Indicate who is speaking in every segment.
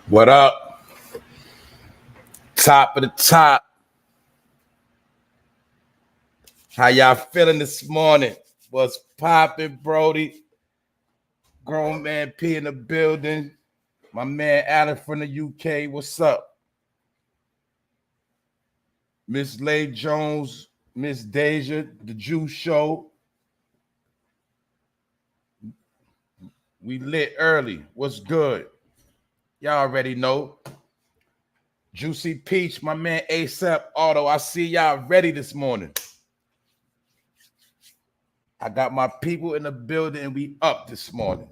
Speaker 1: What up? Top of the top. How y'all feeling this morning? What's poppin', Brody? Grown man P in the building. My man Alan from the UK. What's up? Miss Lay Jones, Miss Deja, the Jew Show. We lit early. What's good? Y'all already know. Juicy Peach, my man ASAP Auto. I see y'all ready this morning. I got my people in the building and we up this morning.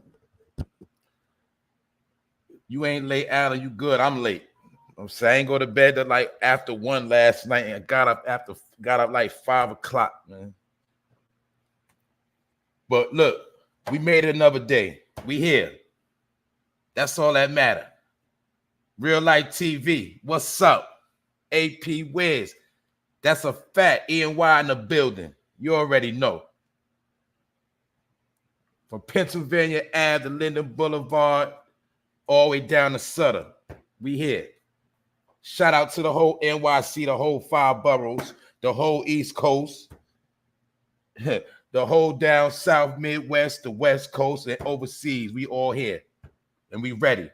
Speaker 1: You ain't late, Alan. You good. I'm late. I'm saying I ain't go to bed till like after 1 last night and got up like 5 o'clock, man. But look, we made it another day. We here. That's all that matter. Real Life TV. What's up? AP Wiz. That's a fact. E&Y in the building. You already know. From Pennsylvania Ave to Linden Boulevard, all the way down to Sutter. We here. Shout out to the whole NYC, the whole 5 boroughs, the whole East Coast, the whole down South, Midwest, the West Coast, and overseas. We all here, and we ready.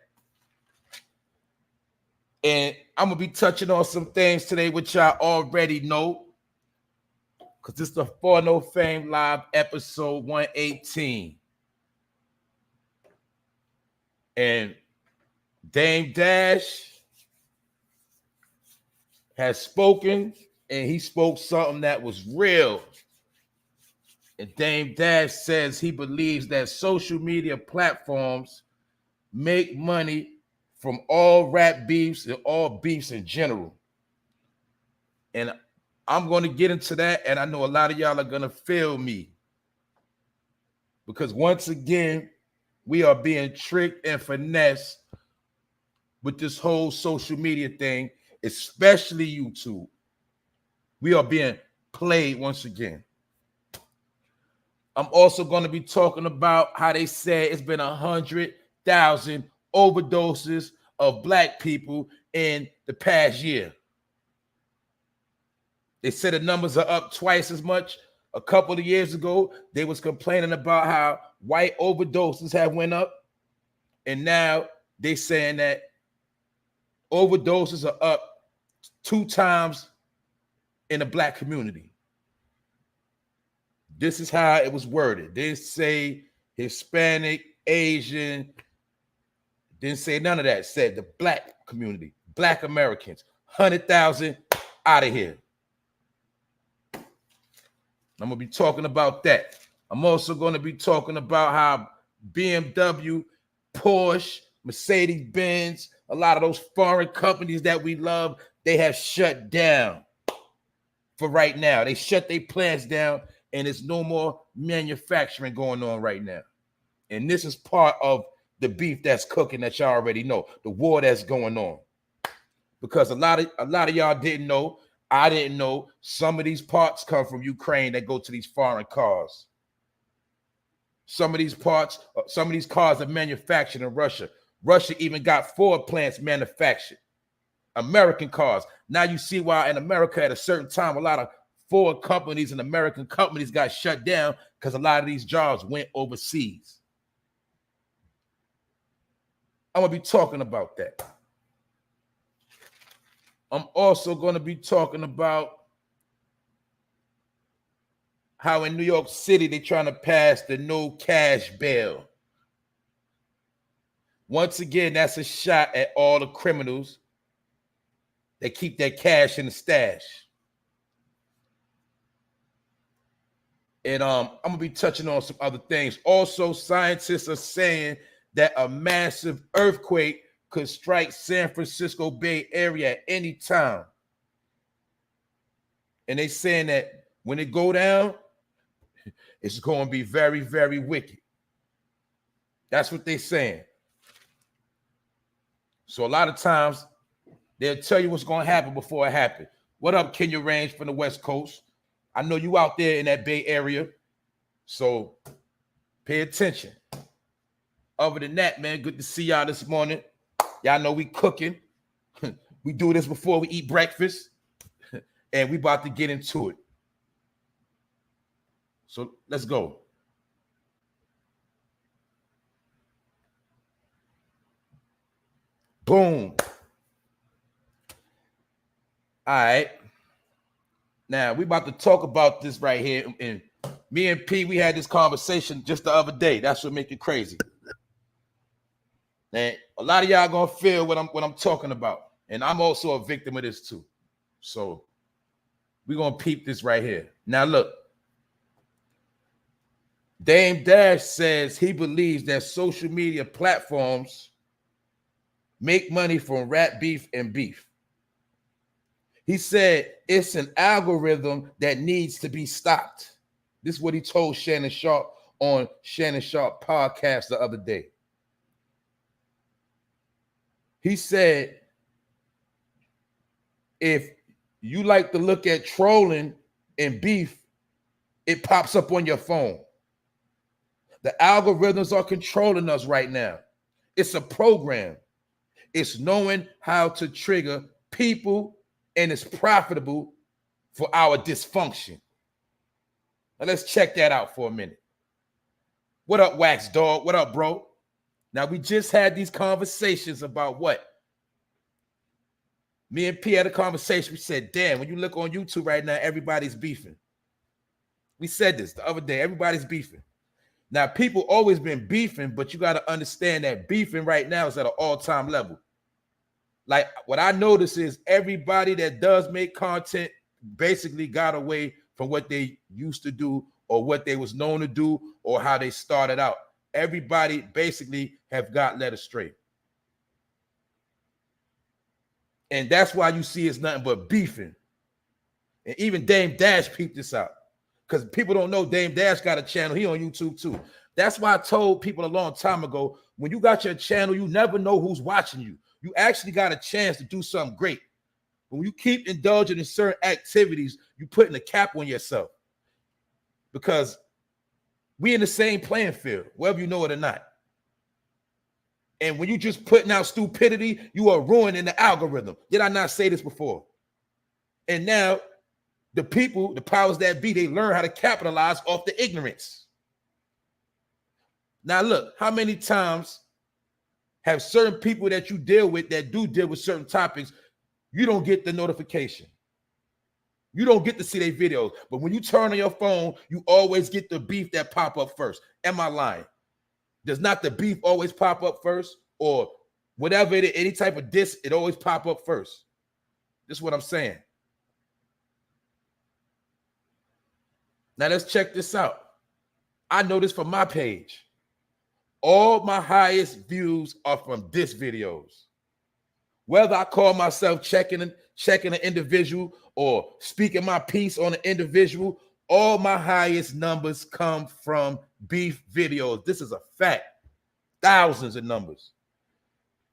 Speaker 1: And I'm going to be touching on some things today, which y'all already know, because it's the For No Fame Live episode 118. And Dame Dash has spoken, and he spoke something that was real. And Dame Dash says he believes that social media platforms make money from all rap beefs and all beefs in general. And I'm going to get into that, and I know a lot of y'all are going to feel me. Because once again, we are being tricked and finessed with this whole social media thing, especially YouTube. We are being played once again. I'm also going to be talking about how they said it's been 100,000 overdoses of Black people in the past year. They said the numbers are up twice as much. A couple of years ago, they was complaining about how white overdoses have went up. And now they saying that overdoses are up 2 times in the Black community. This is how it was worded. They say Hispanic, Asian, didn't say none of that. It said the Black community, Black Americans, 100,000 out of here. I'm going to be talking about that. I'm also going to be talking about how BMW, Porsche, Mercedes-Benz, a lot of those foreign companies that we love, they have shut down for right now. They shut their plants down, and there's no more manufacturing going on right now. And this is part of the beef that's cooking that y'all already know, the war that's going on. Because a lot of y'all didn't know, I didn't know, some of these parts come from Ukraine that go to these foreign cars. Some of these parts, some of these cars are manufactured in Russia. Russia even got Ford plants manufactured. American cars. Now you see why in America at a certain time, a lot of Ford companies and American companies got shut down because a lot of these jobs went overseas. I'm going to be talking about that. I'm also going to be talking about how in New York City, they're trying to pass the no cash bail. Once again, that's a shot at all the criminals that keep their cash in the stash. And I'm going to be touching on some other things. Also, scientists are saying that a massive earthquake could strike San Francisco Bay Area at any time. And they're saying that when it go down, it's going to be very, very wicked. That's what they're saying. So a lot of times, they'll tell you what's going to happen before it happens. What up, Kenya Range from the West Coast? I know you out there in that Bay Area, so pay attention. Other than that, man, good to see y'all this morning. Y'all know we cooking. We do this before we eat breakfast. And we about to get into it. So let's go. Boom. All right. Now we about to talk about this right here. And me and P, we had this conversation just the other day. That's what make it crazy. And a lot of y'all gonna feel what I'm talking about. And I'm also a victim of this too. So we're gonna peep this right here. Now look. Dame Dash says he believes that social media platforms make money from rap beef and beef. He said it's an algorithm that needs to be stopped. This is what he told Shannon Sharp on Shannon Sharp podcast the other day. He said, if you like to look at trolling and beef, it pops up on your phone. The algorithms are controlling us right now. It's a program. It's knowing how to trigger people, and it's profitable for our dysfunction. Now let's check that out for a minute. What up, Wax Dog? What up, bro? Now we just had these conversations about what? Me and P had a conversation. We said, damn, when you look on YouTube right now, everybody's beefing. We said this the other day, everybody's beefing. Now, people always been beefing, but you got to understand that beefing right now is at an all-time level. Like, what I notice is everybody that does make content basically got away from what they used to do or what they was known to do or how they started out. Everybody basically have got led astray. And that's why you see it's nothing but beefing. And even Dame Dash peeped this out. Because people don't know Dame Dash got a channel. He on YouTube too. That's why I told people a long time ago, when you got your channel, you never know who's watching you. You actually got a chance to do something great. When you keep indulging in certain activities, you putting a cap on yourself. Because we in the same playing field, whether you know it or not. And when you just putting out stupidity, you are ruining the algorithm. Did I not say this before? And now the people, the powers that be, they learn how to capitalize off the ignorance. Now look, how many times have certain people that you deal with that do deal with certain topics, you don't get the notification. You don't get to see their videos. But when you turn on your phone, you always get the beef that pop up first. Am I lying? Does not the beef always pop up first? Or whatever it is, any type of diss, it always pop up first. This is what I'm saying. Now let's check this out. I know this from my page. All my highest views are from diss videos. Whether I call myself checking an individual or speaking my piece on an individual, all my highest numbers come from beef videos. This is a fact. Thousands of numbers.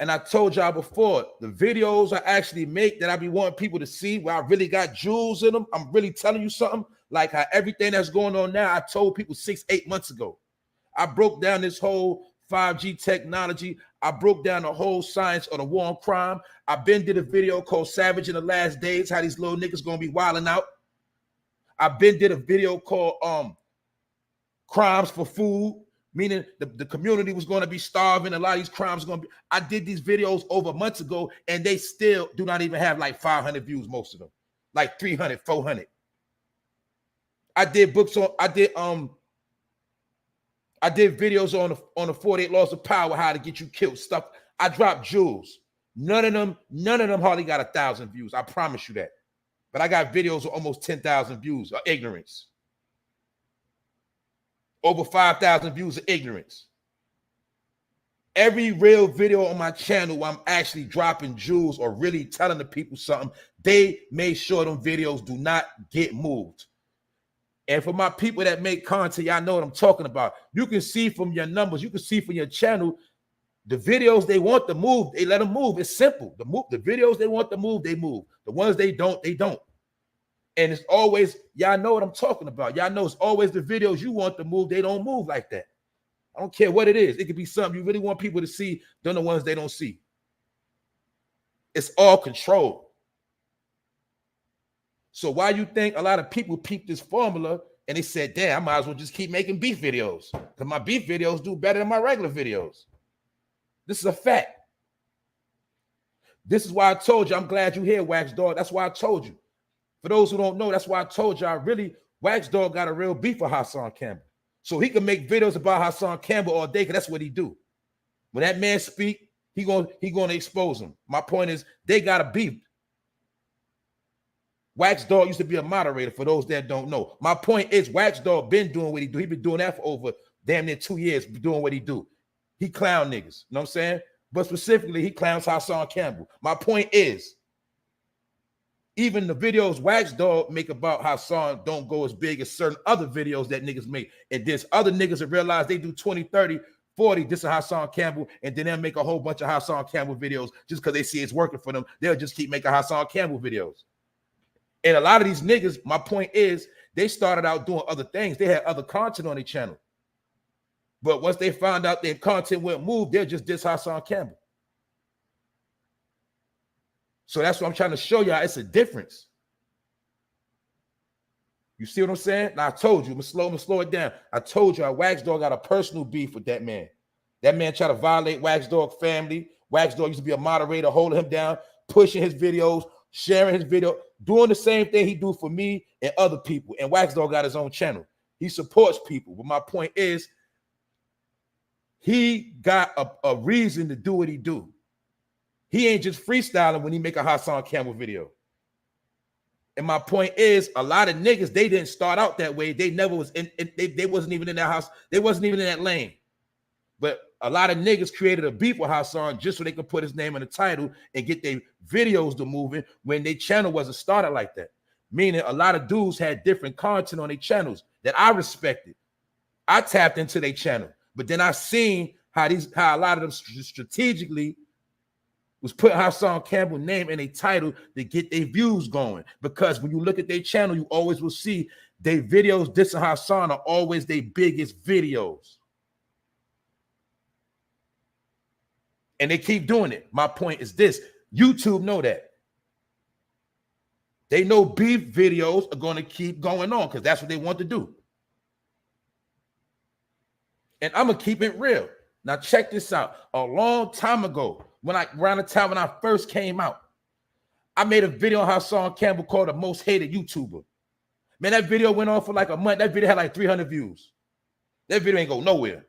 Speaker 1: And I told y'all before, the videos I actually make that I be wanting people to see where I really got jewels in them, I'm really telling you something, like how everything that's going on now, I told people 6-8 months ago. I broke down this whole 5G technology. I broke down the whole science of the war on crime. I been did a video called Savage in the Last Days, how these little niggas gonna be wilding out. I been did a video called Crimes for Food, meaning the community was going to be starving. A lot of these crimes are going to be. I did these videos over months ago, and they still do not even have like 500 views, most of them. Like 300, 400. I did books on, I did videos on the 48 Laws of Power, how to get you killed, stuff. I dropped jewels. None of them hardly got 1,000 views. I promise you that. But I got videos with almost 10,000 views of ignorance. Over 5,000 views of ignorance. Every real video on my channel where I'm actually dropping jewels or really telling the people something, they made sure them videos do not get moved. And for my people that make content, y'all know what I'm talking about. You can see from your numbers, you can see from your channel, the videos they want to move, they let them move. It's simple. The videos they want to move, they move. The ones they don't, they don't. And it's always, y'all know what I'm talking about. Y'all know it's always the videos you want to move, they don't move like that. I don't care what it is. It could be something you really want people to see, than the ones they don't see. It's all controlled. So why you think a lot of people peeped this formula and they said, damn, I might as well just keep making beef videos because my beef videos do better than my regular videos. This is a fact. This is why I told you, I'm glad you're here, Wax Dog. That's why I told you. For those who don't know, that's why I told you, Wax Dog got a real beef for Hassan Campbell. So he can make videos about Hassan Campbell all day because that's what he do. When that man speak, he gonna expose him. My point is, they got a beef. Wax Dog used to be a moderator for those that don't know. My point is, Wax Dog been doing what he do. He been doing that for over damn near 2 years, doing what he do. He clown niggas, you know what I'm saying? But specifically, he clowns Hassan Campbell. My point is, even the videos Wax Dog make about Hassan don't go as big as certain other videos that niggas make. And there's other niggas that realize they do 20, 30, 40 dissing Hassan Campbell, and then they'll make a whole bunch of Hassan Campbell videos just because they see it's working for them. They'll just keep making Hassan Campbell videos. And a lot of these niggas, my point is, they started out doing other things. They had other content on their channel. But once they found out their content went moved, they'll just diss Hassan Campbell. So that's what I'm trying to show y'all. It's a difference. You see what I'm saying? Now I told you, I'm gonna slow it down. I told you, Wax Dog got a personal beef with that man. That man tried to violate Wax Dog family. Wax Dog used to be a moderator, holding him down, pushing his videos, sharing his video, doing the same thing he do for me and other people. And Wax Dog got his own channel. He supports people. But my point is, he got a reason to do what he do. He ain't just freestyling when he make a Hassan Campbell video. And my point is, a lot of niggas, they didn't start out that way. They never was in, they wasn't even in that house. They wasn't even in that lane. But a lot of niggas created a beef with Hassan just so they could put his name in the title and get their videos to moving when their channel wasn't started like that. Meaning a lot of dudes had different content on their channels that I respected. I tapped into their channel, but then I seen how a lot of them strategically was putting Hassan Campbell's name in a title to get their views going. Because when you look at their channel, you always will see their videos dissing Hassan are always their biggest videos. And they keep doing it. My point is this. YouTube know that. They know beef videos are going to keep going on because that's what they want to do. And I'm going to keep it real. Now check this out. A long time ago, around the time when I first came out, I made a video on Hassan Campbell called The Most Hated YouTuber. Man, that video went on for like a month. That video had like 300 views. That video ain't go nowhere.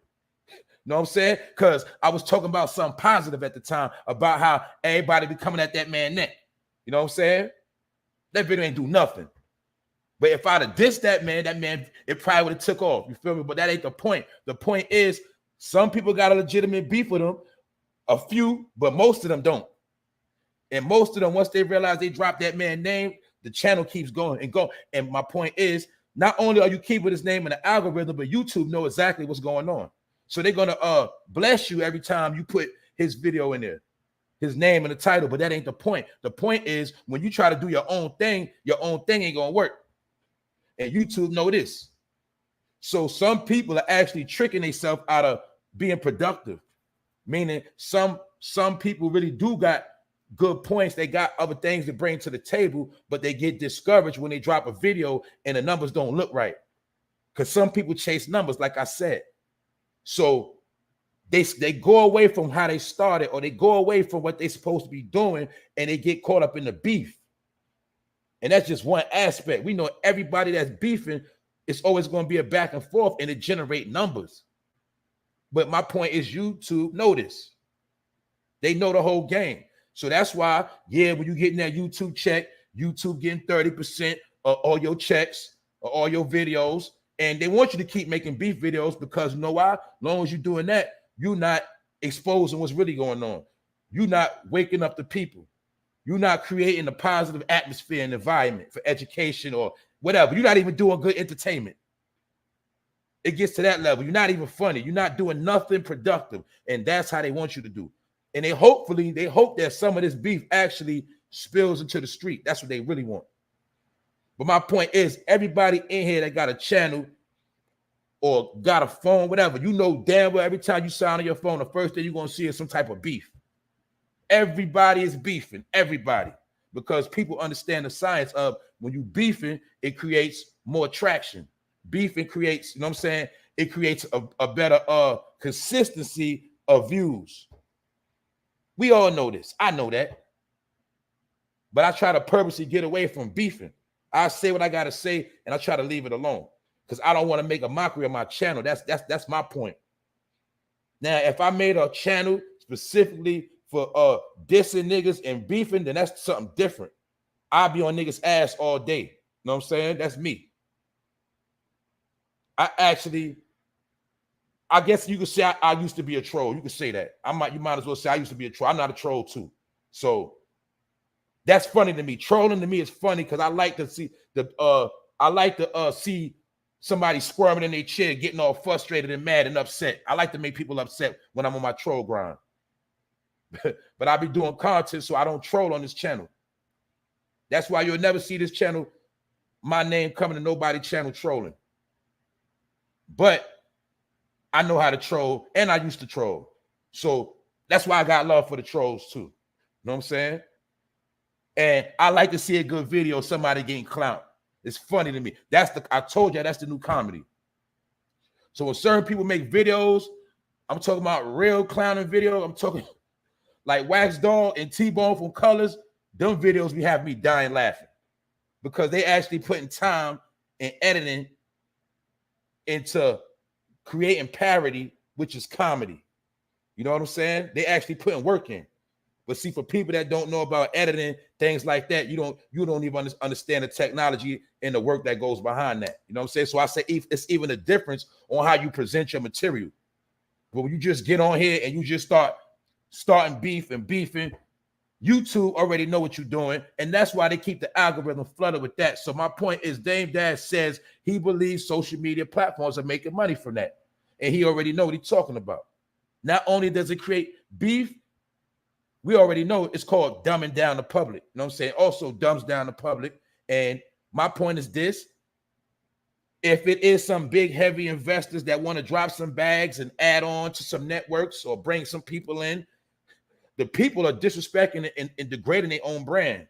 Speaker 1: You know what I'm saying? Because I was talking about something positive at the time about how everybody be coming at that man neck. You know what I'm saying? That video ain't do nothing. But if I'd have dissed that man, it probably would have took off. You feel me? But that ain't the point. The point is, some people got a legitimate beef with them. A few, but most of them don't. And most of them, once they realize they dropped that man's name, the channel keeps going and going. And my point is, not only are you keeping his name in the algorithm, but YouTube know exactly what's going on. So they're going to bless you every time you put his video in there, his name in the title. But that ain't the point. The point is, when you try to do your own thing ain't going to work. And YouTube know this. So some people are actually tricking themselves out of being productive. Meaning some people really do got good points. They got other things to bring to the table, but they get discouraged when they drop a video and the numbers don't look right. Because some people chase numbers, like I said. So they go away from how they started, or they go away from what they're supposed to be doing, and they get caught up in the beef. And that's just one aspect. We know everybody that's beefing, it's always going to be a back and forth, and it generate numbers. But my point is, YouTube know this. They know the whole game. So that's why, yeah, when you getting that YouTube check, YouTube getting 30% of all your checks or all your videos. And they want you to keep making beef videos because you know why? As long as you're doing that, you're not exposing what's really going on. You're not waking up the people. You're not creating a positive atmosphere and environment for education or whatever. You're not even doing good entertainment. It gets to that level. You're not even funny. You're not doing nothing productive. And that's how they want you to do. And they hope that some of this beef actually spills into the street. That's what they really want. But my point is, everybody in here that got a channel or got a phone, whatever, you know damn well every time you sign on your phone, the first thing you're going to see is some type of beef. Everybody is beefing, everybody, because people understand the science of when you beefing, it creates more traction. Beefing creates, you know what I'm saying? It creates a better consistency of views. We all know this. I know that. But I try to purposely get away from beefing. I say what I gotta say, and I try to leave it alone because I don't want to make a mockery of my channel. That's my point. Now, if I made a channel specifically for dissing niggas and beefing, then that's something different. I'll be on niggas' ass all day. You know what I'm saying? That's me. I guess you could say I used to be a troll. You could say that. You might as well say I used to be a troll. I'm not a troll too. So that's funny to me. Trolling to me is funny because I like to see see somebody squirming in their chair, getting all frustrated and mad and upset. I like to make people upset when I'm on my troll grind. But I be doing content, so I don't troll on this channel. That's why you'll never see this channel, my name coming to nobody channel trolling. But I know how to troll, and I used to troll. So that's why I got love for the trolls too. You know what I'm saying? And I like to see a good video of somebody getting clowned. It's funny to me. I told you that's the new comedy. So when certain people make videos, I'm talking about real clowning video. I'm talking like Wax Doll and T-Bone from Colors. Them videos be having me dying laughing because they actually putting time and editing into creating parody, which is comedy. You know what I'm saying? They actually putting work in. But see, for people that don't know about editing, things like that, you don't even understand the technology and the work that goes behind that. You know what I'm saying? So I say it's even a difference on how you present your material. But when you just get on here and you just starting beef and beefing, YouTube already know what you're doing, and that's why they keep the algorithm flooded with that. So my point is, Dame Dash says he believes social media platforms are making money from that, and he already know what he's talking about. Not only does it create beef, we already know it's called dumbing down the public. You know what I'm saying? Also dumbs down the public. And my point is this: if it is some big, heavy investors that want to drop some bags and add on to some networks or bring some people in, the people are disrespecting and degrading their own brand.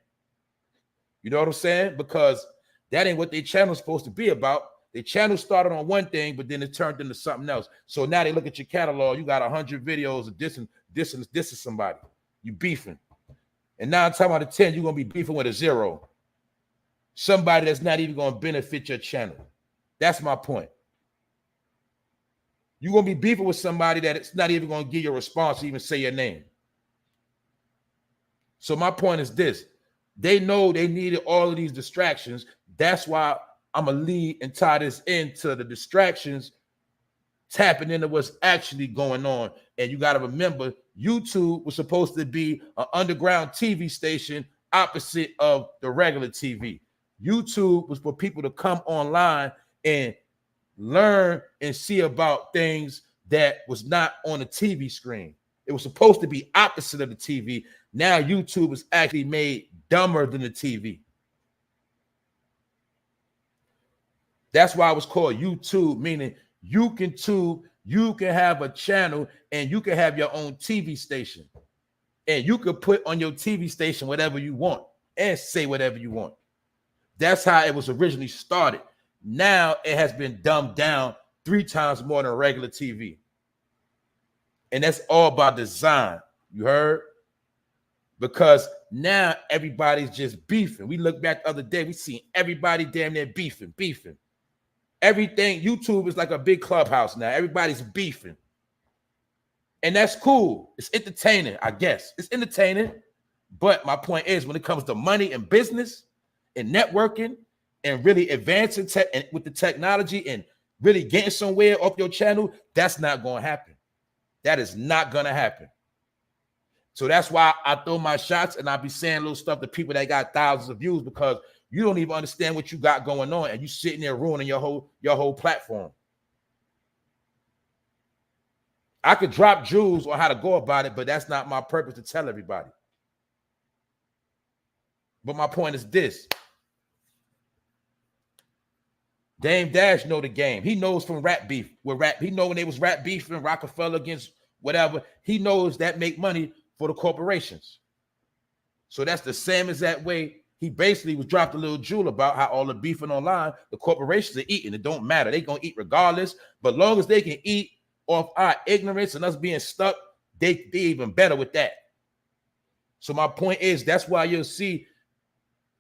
Speaker 1: You know what I'm saying? Because that ain't what their channel is supposed to be about. Their channel started on one thing, but then it turned into something else. So now they look at your catalog, you got 100 videos of dissing somebody. You beefing. And 9 times out of 10, you're going to be beefing with a 0. Somebody that's not even going to benefit your channel. That's my point. You're going to be beefing with somebody that it's not even going to give you a response to even say your name. So my point is this: they know they needed all of these distractions. That's why I'm going to lead and tie this into the distractions, tapping into what's actually going on. And you got to remember, YouTube was supposed to be an underground TV station opposite of the regular TV. YouTube was for people to come online and learn and see about things that was not on the TV screen. It was supposed to be opposite of the TV. Now YouTube is actually made dumber than the TV. That's why it was called YouTube, meaning you can tube, you can have a channel, and you can have your own TV station. And you can put on your TV station whatever you want and say whatever you want. That's how it was originally started. Now it has been dumbed down 3 times more than regular TV. And that's all by design. You heard? Because now everybody's just beefing. We look back the other day, we seen everybody damn near beefing. Everything, YouTube is like a big clubhouse now. Everybody's beefing. And that's cool. It's entertaining, I guess. It's entertaining. But my point is, when it comes to money and business and networking and really advancing with the technology and really getting somewhere off your channel, that's not going to happen. That is not going to happen. So that's why I throw my shots and I be saying little stuff to people that got thousands of views, because you don't even understand what you got going on and you sitting there ruining your whole platform. I could drop jewels on how to go about it, but that's not my purpose to tell everybody. But my point is this: Dame Dash know the game. He knows from rap beef. He know when they was rap beefing, Rockefeller against whatever. He knows that make money for the corporations. So that's the same exact way he basically was dropped a little jewel about how all the beefing online, the corporations are eating. It don't matter. They're going to eat regardless. But long as they can eat off our ignorance and us being stuck, they even better with that. So my point is, that's why you'll see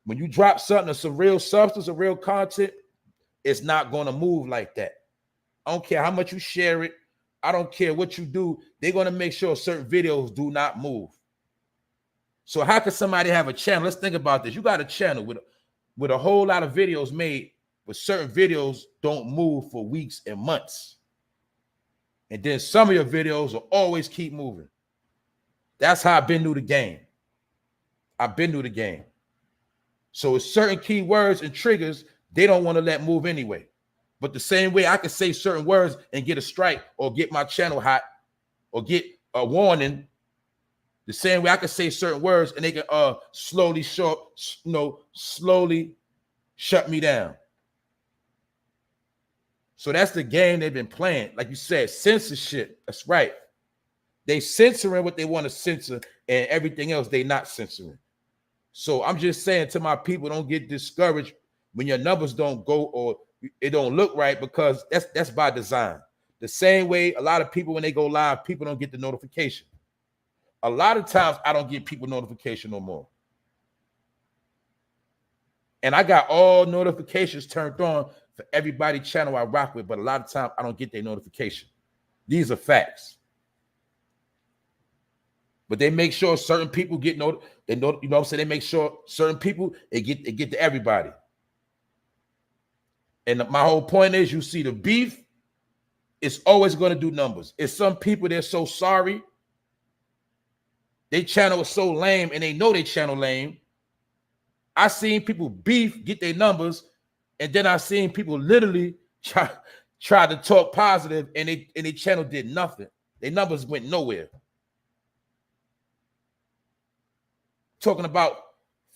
Speaker 1: when you drop something, some real substance, or real content, it's not going to move like that. I don't care how much you share it. I don't care what you do. They're going to make sure certain videos do not move. So how can somebody have a channel? Let's think about this. You got a channel with a whole lot of videos made, but certain videos don't move for weeks and months. And then some of your videos will always keep moving. That's how I've been through the game. I've been through the game. So it's certain keywords and triggers they don't want to let move anyway. But the same way I can say certain words and get a strike or get my channel hot or get a warning, the same way I can say certain words and they can slowly shut me down. So that's the game they've been playing. Like you said, censorship. That's right. They censoring what they want to censor, and everything else they not censoring. So I'm just saying to my people, don't get discouraged when your numbers don't go or it don't look right, because that's by design. The same way a lot of people, when they go live, people don't get the notification. A lot of times I don't get people notification no more. And I got all notifications turned on for everybody channel I rock with, but a lot of times I don't get their notification. These are facts. But they make sure certain people get you know what I'm saying? They make sure certain people it get to everybody. And my whole point is, you see the beef, it's always going to do numbers. It's some people, they're so sorry. They channel is so lame and they know they channel lame. I seen people beef, get their numbers, and then I seen people literally try to talk positive and they channel did nothing. Their numbers went nowhere. Talking about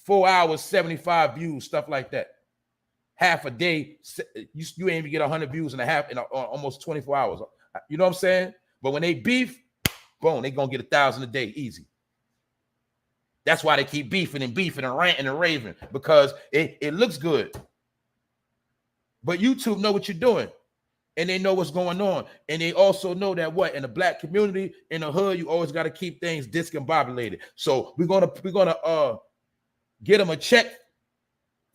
Speaker 1: 4 hours, 75 views, stuff like that. Half a day, you ain't even get 100 views in almost 24 hours. You know what I'm saying? But when they beef, boom, they gonna get 1,000 a day, easy. That's why they keep beefing and ranting and raving, because it looks good. But YouTube know what you're doing, and they know what's going on, and they also know that what in the black community, in the hood, you always got to keep things discombobulated. So we're gonna get them a check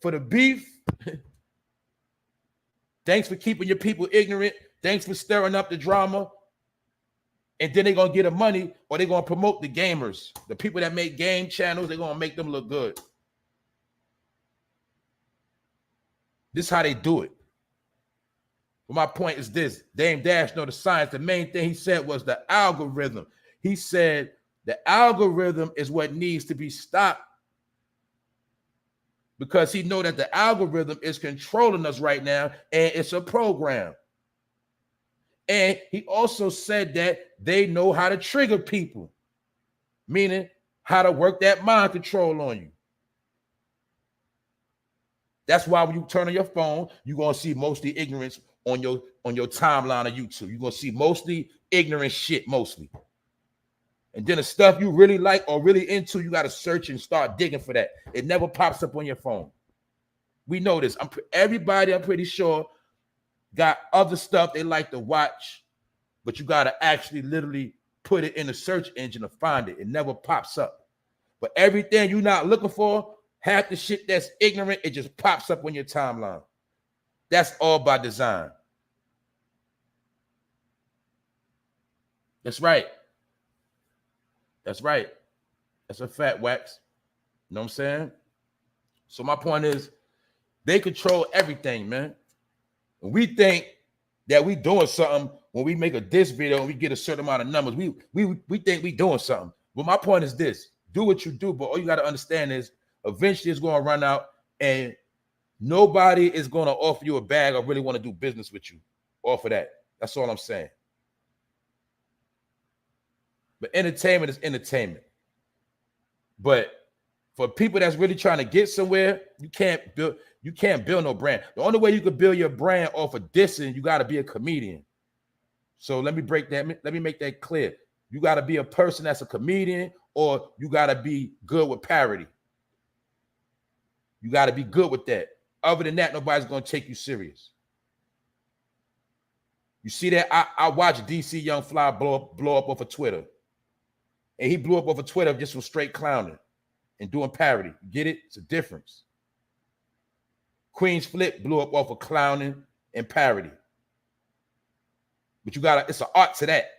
Speaker 1: for the beef. Thanks for keeping your people ignorant. Thanks for stirring up the drama. And then they're going to get the money, or they're going to promote the gamers. The people that make game channels, they're going to make them look good. This is how they do it. But my point is this. Dame Dash know the science. The main thing he said was the algorithm. He said the algorithm is what needs to be stopped, because he know that the algorithm is controlling us right now, and it's a program. And he also said that they know how to trigger people, meaning how to work that mind control on you. That's why when you turn on your phone, you're going to see mostly ignorance on your timeline of YouTube. You're going to see mostly ignorant shit, mostly. And then the stuff you really like or really into, you got to search and start digging for that. It never pops up on your phone. We know this. Everybody, I'm pretty sure, got other stuff they like to watch, but you got to actually literally put it in the search engine to find it. It never pops up. But everything you're not looking for, half the shit that's ignorant, it just pops up on your timeline. That's all by design. That's right. That's right. That's a fact, Wax. You know what I'm saying? So my point is, they control everything, man. When we think that we doing something, when we make a diss video and we get a certain amount of numbers, we think we doing something. But my point is this: do what you do, but all you got to understand is eventually it's going to run out, and nobody is going to offer you a bag or really want to do business with you off of that. That's all I'm saying. But entertainment is entertainment. But for people that's really trying to get somewhere, you can't build no brand. The only way you can build your brand off of dissing, you got to be a comedian. So let me make that clear. You got to be a person that's a comedian, or you got to be good with parody. You got to be good with that. Other than that, nobody's going to take you serious. You see that? I watched DC Young Fly blow up off of Twitter. And he blew up off of Twitter just from straight clowning and doing parody. Get it? It's a difference. Queen's Flip blew up off of clowning and parody. But you got to, it's an art to that.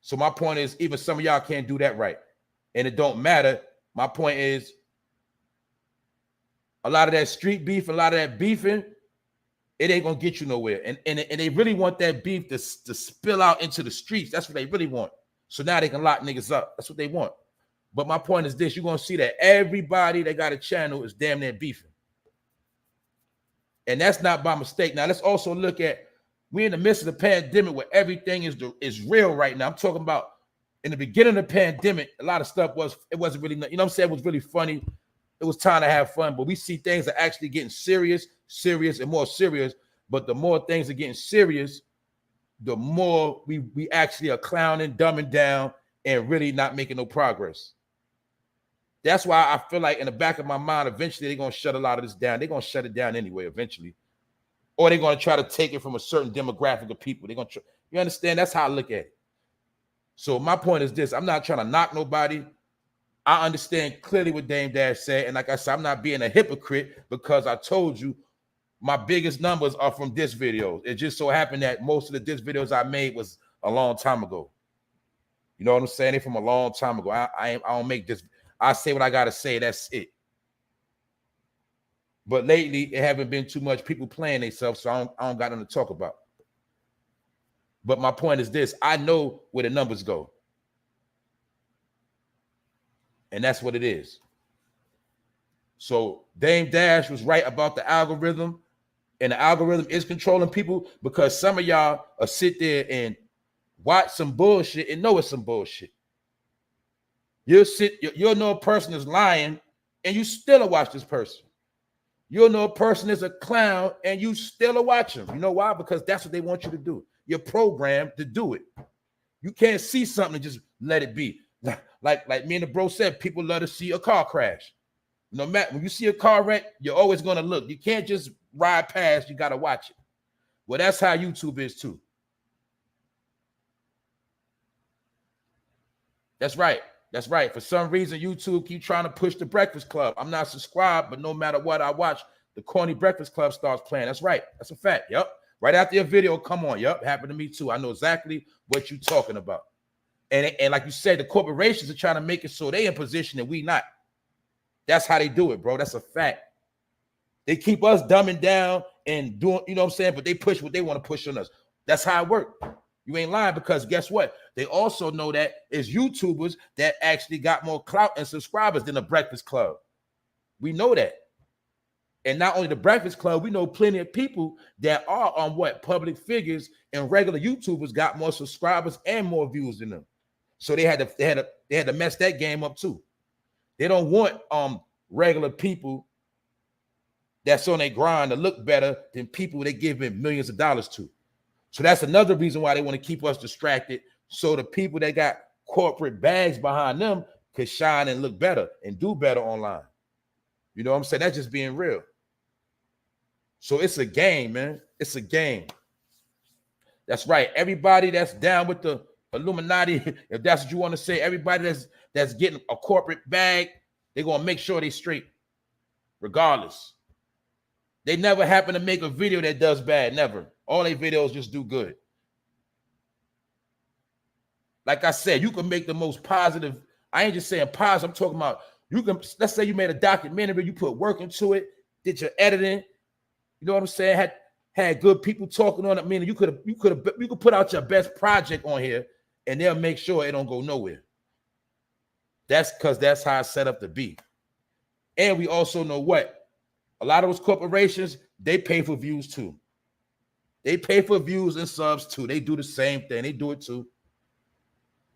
Speaker 1: So my point is, even some of y'all can't do that right. And it don't matter. My point is, a lot of that street beef, a lot of that beefing, it ain't gonna get you nowhere. And they really want that beef to spill out into the streets. That's what they really want. So now they can lock niggas up. That's what they want. But my point is this: you're gonna see that everybody that got a channel is damn near beefing. And that's not by mistake. Now let's also look at, we're in the midst of the pandemic where everything is real right now. I'm talking about in the beginning of the pandemic, a lot of stuff wasn't really, you know what I'm saying, it was really funny. It was time to have fun, but we see things are actually getting serious, and more serious. But the more things are getting serious, the more we actually are clowning, dumbing down, and really not making no progress. That's why I feel like in the back of my mind, eventually they're going to shut a lot of this down. They're going to shut it down anyway, eventually. Or they're going to try to take it from a certain demographic of people. They're going to, you understand? That's how I look at it. So my point is this: I'm not trying to knock nobody. I understand clearly what Dame Dash said. And like I said, I'm not being a hypocrite because I told you my biggest numbers are from diss videos. It just so happened that most of the diss videos I made was a long time ago. You know what I'm saying? They're from a long time ago. I don't make this. I say what I got to say. That's it. But lately, it haven't been too much people playing themselves, so I don't got nothing to talk about. But my point is this: I know where the numbers go. And that's what it is. So Dame Dash was right about the algorithm. And the algorithm is controlling people because some of y'all are sit there and watch some bullshit and know it's some bullshit. You'll know a person is lying and you still watch this person. You'll know a person is a clown and you still watch them. You know why? Because that's what they want you to do. You're programmed to do it. You can't see something and just let it be. Like me and the bro said, people love to see a car crash. No matter when you see a car wreck, you're always going to look. You can't just ride past, you got to watch it. Well, that's how YouTube is too. That's right. That's right. For some reason, YouTube keep trying to push the Breakfast Club. I'm not subscribed, but no matter what I watch, the corny Breakfast Club starts playing. That's right. That's a fact. Yep. Right after your video, come on. Yep. Happened to me too. I know exactly what you're talking about. And like you said, the corporations are trying to make it so they in position and we not. That's how they do it, bro. That's a fact. They keep us dumbing down and doing, you know what I'm saying? But they push what they want to push on us. That's how it works. You ain't lying because guess what? They also know that it's YouTubers that actually got more clout and subscribers than the Breakfast Club. We know that. And not only the Breakfast Club, we know plenty of people that are on what? Public figures, and regular YouTubers got more subscribers and more views than them. So they had to mess that game up too. They don't want regular people that's on their grind to look better than people they give millions of dollars to. So that's another reason why they want to keep us distracted. So the people that got corporate bags behind them could shine and look better and do better online. You know what I'm saying? That's just being real. So it's a game, man. It's a game. That's right. Everybody that's down with the Illuminati, if that's what you want to say, everybody that's getting a corporate bag, they're going to make sure they straight, regardless. They never happen to make a video that does bad, never. All their videos just do good. Like I said, you can make the most positive. I ain't just saying positive. I'm talking about you can. Let's say you made a documentary, you put work into it, did your editing. You know what I'm saying? Had good people talking on it. I mean, you could put out your best project on here, and they'll make sure it don't go nowhere. That's because that's how it's set up to be. And we also know what? A lot of those corporations, they pay for views too. They pay for views and subs too. They do the same thing. They do it too.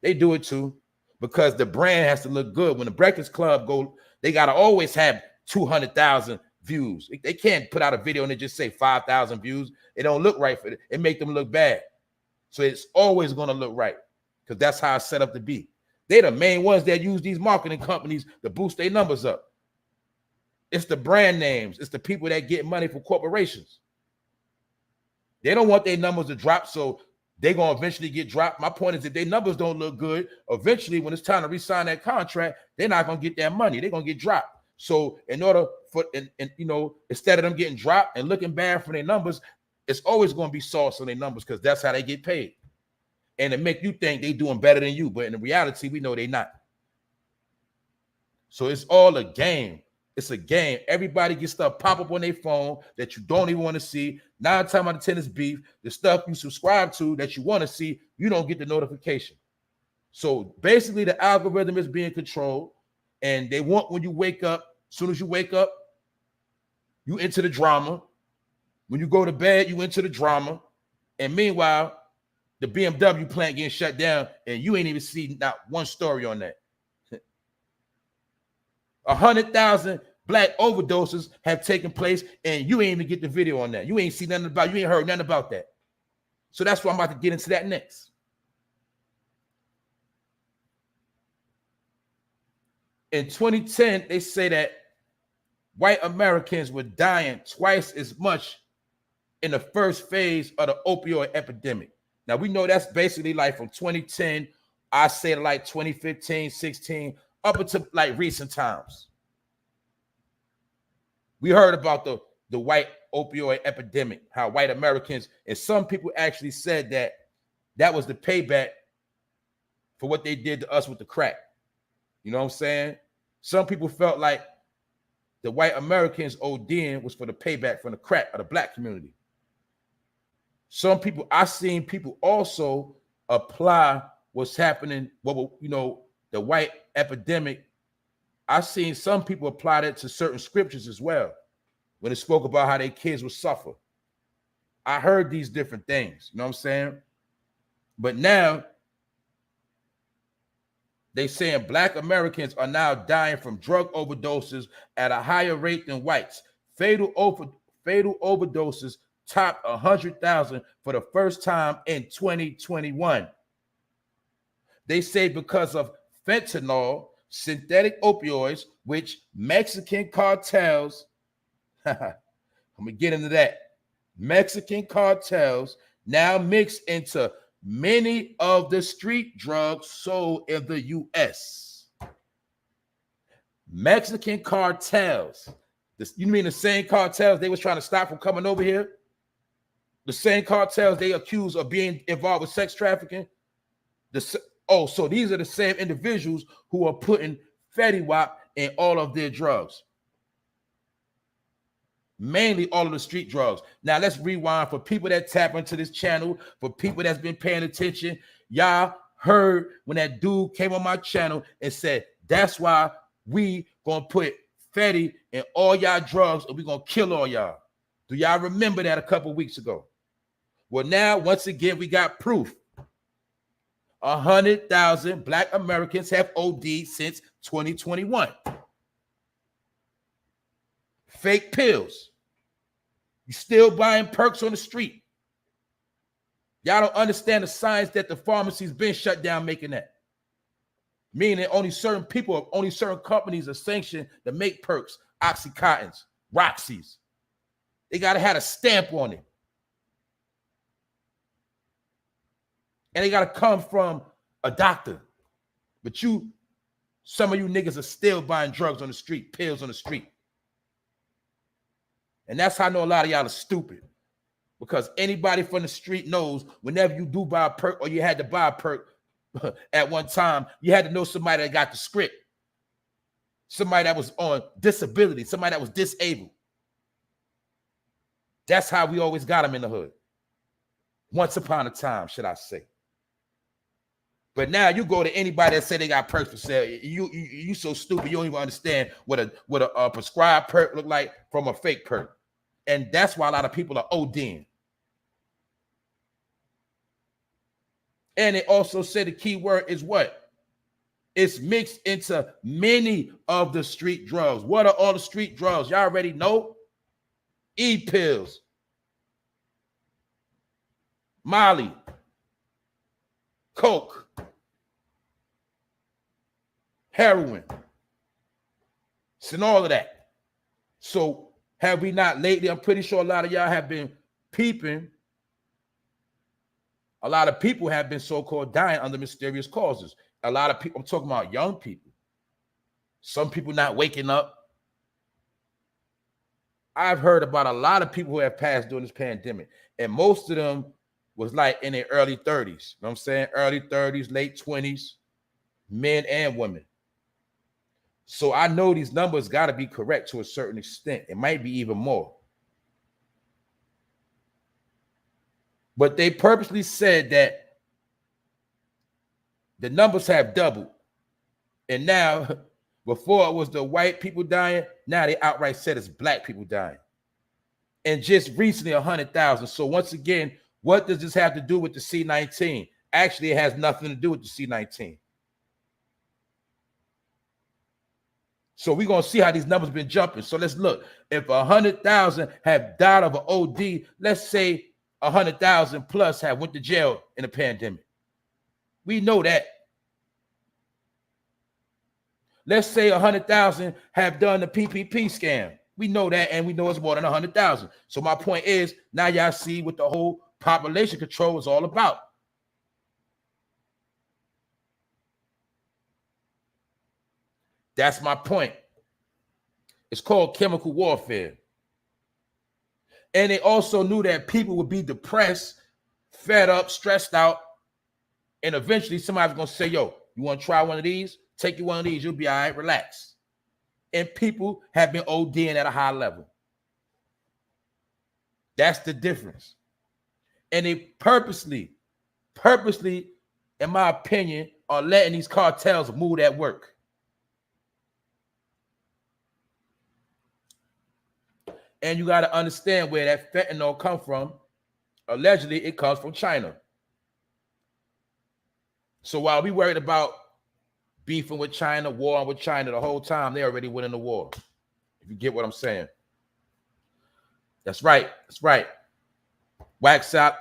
Speaker 1: They do it too. Because the brand has to look good. When the Breakfast Club go, they got to always have 200,000 views. They can't put out a video and they just say 5,000 views. It don't look right for it. It make them look bad. So it's always going to look right because that's how it's set up to be. They the main ones that use these marketing companies to boost their numbers up. It's the brand names. It's the people that get money from corporations. They don't want their numbers to drop, so they're going to eventually get dropped. My point is, if their numbers don't look good, eventually when it's time to re-sign that contract, they're not going to get that money. They're going to get dropped. So in order for, and you know, instead of them getting dropped and looking bad for their numbers, it's always going to be sauce on their numbers because that's how they get paid. And it make you think they doing better than you, but in reality, we know they not. So it's all a game. It's a game. Everybody gets stuff pop up on their phone that you don't even want to see. 9 times out of 10 is beef. The stuff you subscribe to that you want to see, you don't get the notification. So basically, the algorithm is being controlled, and they want when you wake up, as soon as you wake up, you into the drama. When you go to bed, you into the drama. And meanwhile, the BMW plant getting shut down, and you ain't even seen not one story on that. 100,000 black overdoses have taken place, and you ain't even get the video on that. You ain't seen nothing about, you ain't heard nothing about that. So that's why I'm about to get into that next. In 2010, they say that white Americans were dying twice as much in the first phase of the opioid epidemic. Now, we know that's basically like from 2010, I say like 2015, 16, up until like recent times. We heard about the white opioid epidemic, how white Americans, and some people actually said that that was the payback for what they did to us with the crack. You know what I'm saying? Some people felt like the white Americans ODing was for the payback from the crack of the black community. Some people, I've seen people also apply what's happening, the white epidemic. I've seen some people apply that to certain scriptures as well, when it spoke about how their kids would suffer. I heard these different things, you know what I'm saying? But now, they saying black Americans are now dying from drug overdoses at a higher rate than whites. Fatal overdoses topped 100,000 for the first time in 2021. They say because of fentanyl, synthetic opioids, which Mexican cartels, I'm gonna get into that. Mexican cartels now mix into many of the street drugs sold in the U.S. Mexican cartels. You mean the same cartels they was trying to stop from coming over here? The same cartels they accuse of being involved with sex trafficking? So these are the same individuals who are putting Fetty Wap in all of their drugs. Mainly all of the street drugs. Now let's rewind for people that tap into this channel, for people that's been paying attention. Y'all heard when that dude came on my channel and said, that's why we gonna put Fetty in all y'all drugs and we gonna kill all y'all. Do y'all remember that a couple weeks ago? Well, now, once again, we got proof. 100,000 black Americans have OD'd since 2021. Fake pills. You still buying perks on the street. Y'all don't understand the science that the pharmacy's been shut down making that. Meaning only certain people, only certain companies are sanctioned to make perks, Oxycontins, Roxys. They got to have a stamp on it. And they got to come from a doctor. But some of you niggas are still buying drugs on the street, pills on the street. And that's how I know a lot of y'all are stupid. Because anybody from the street knows whenever you do buy a perk or you had to buy a perk at one time, you had to know somebody that got the script. Somebody that was on disability, somebody that was disabled. That's how we always got them in the hood. Once upon a time, should I say. But now you go to anybody that say they got perks for sale. You so stupid, you don't even understand what a prescribed perk look like from a fake perk. And that's why a lot of people are ODing. And it also said the key word is what? It's mixed into many of the street drugs. What are all the street drugs? Y'all already know. E-pills, Molly, Coke, heroin. It's in all of that. So have we not lately? I'm pretty sure a lot of y'all have been peeping. A lot of people have been so-called dying under mysterious causes. A lot of people, I'm talking about young people. Some people not waking up. I've heard about a lot of people who have passed during this pandemic, and most of them was like in their early 30s. You know what I'm saying? Early 30s, late 20s, men and women. So I know these numbers got to be correct to a certain extent. It might be even more. But they purposely said that the numbers have doubled. And now, before it was the white people dying, now they outright said it's black people dying. And just recently, 100,000. So once again, what does this have to do with the C-19? Actually, it has nothing to do with the C-19. So we're going to see how these numbers been jumping. So let's look. If 100,000 have died of an OD, let's say 100,000 plus have went to jail in a pandemic. We know that. Let's say 100,000 have done the PPP scam. We know that, and we know it's more than 100,000. So my point is, now y'all see what the whole population control is all about. That's my point. It's called chemical warfare. And they also knew that people would be depressed, fed up, stressed out, and eventually somebody's going to say, yo, you want to try one of these? Take you one of these, you'll be all right, relax. And people have been ODing at a high level. That's the difference. And they purposely, in my opinion, are letting these cartels move that work. And you got to understand where that fentanyl comes from. Allegedly, it comes from China. So while we worried about beefing with China, warring with China, the whole time they already winning the war. If you get what I'm saying. That's right. That's right. Wax out.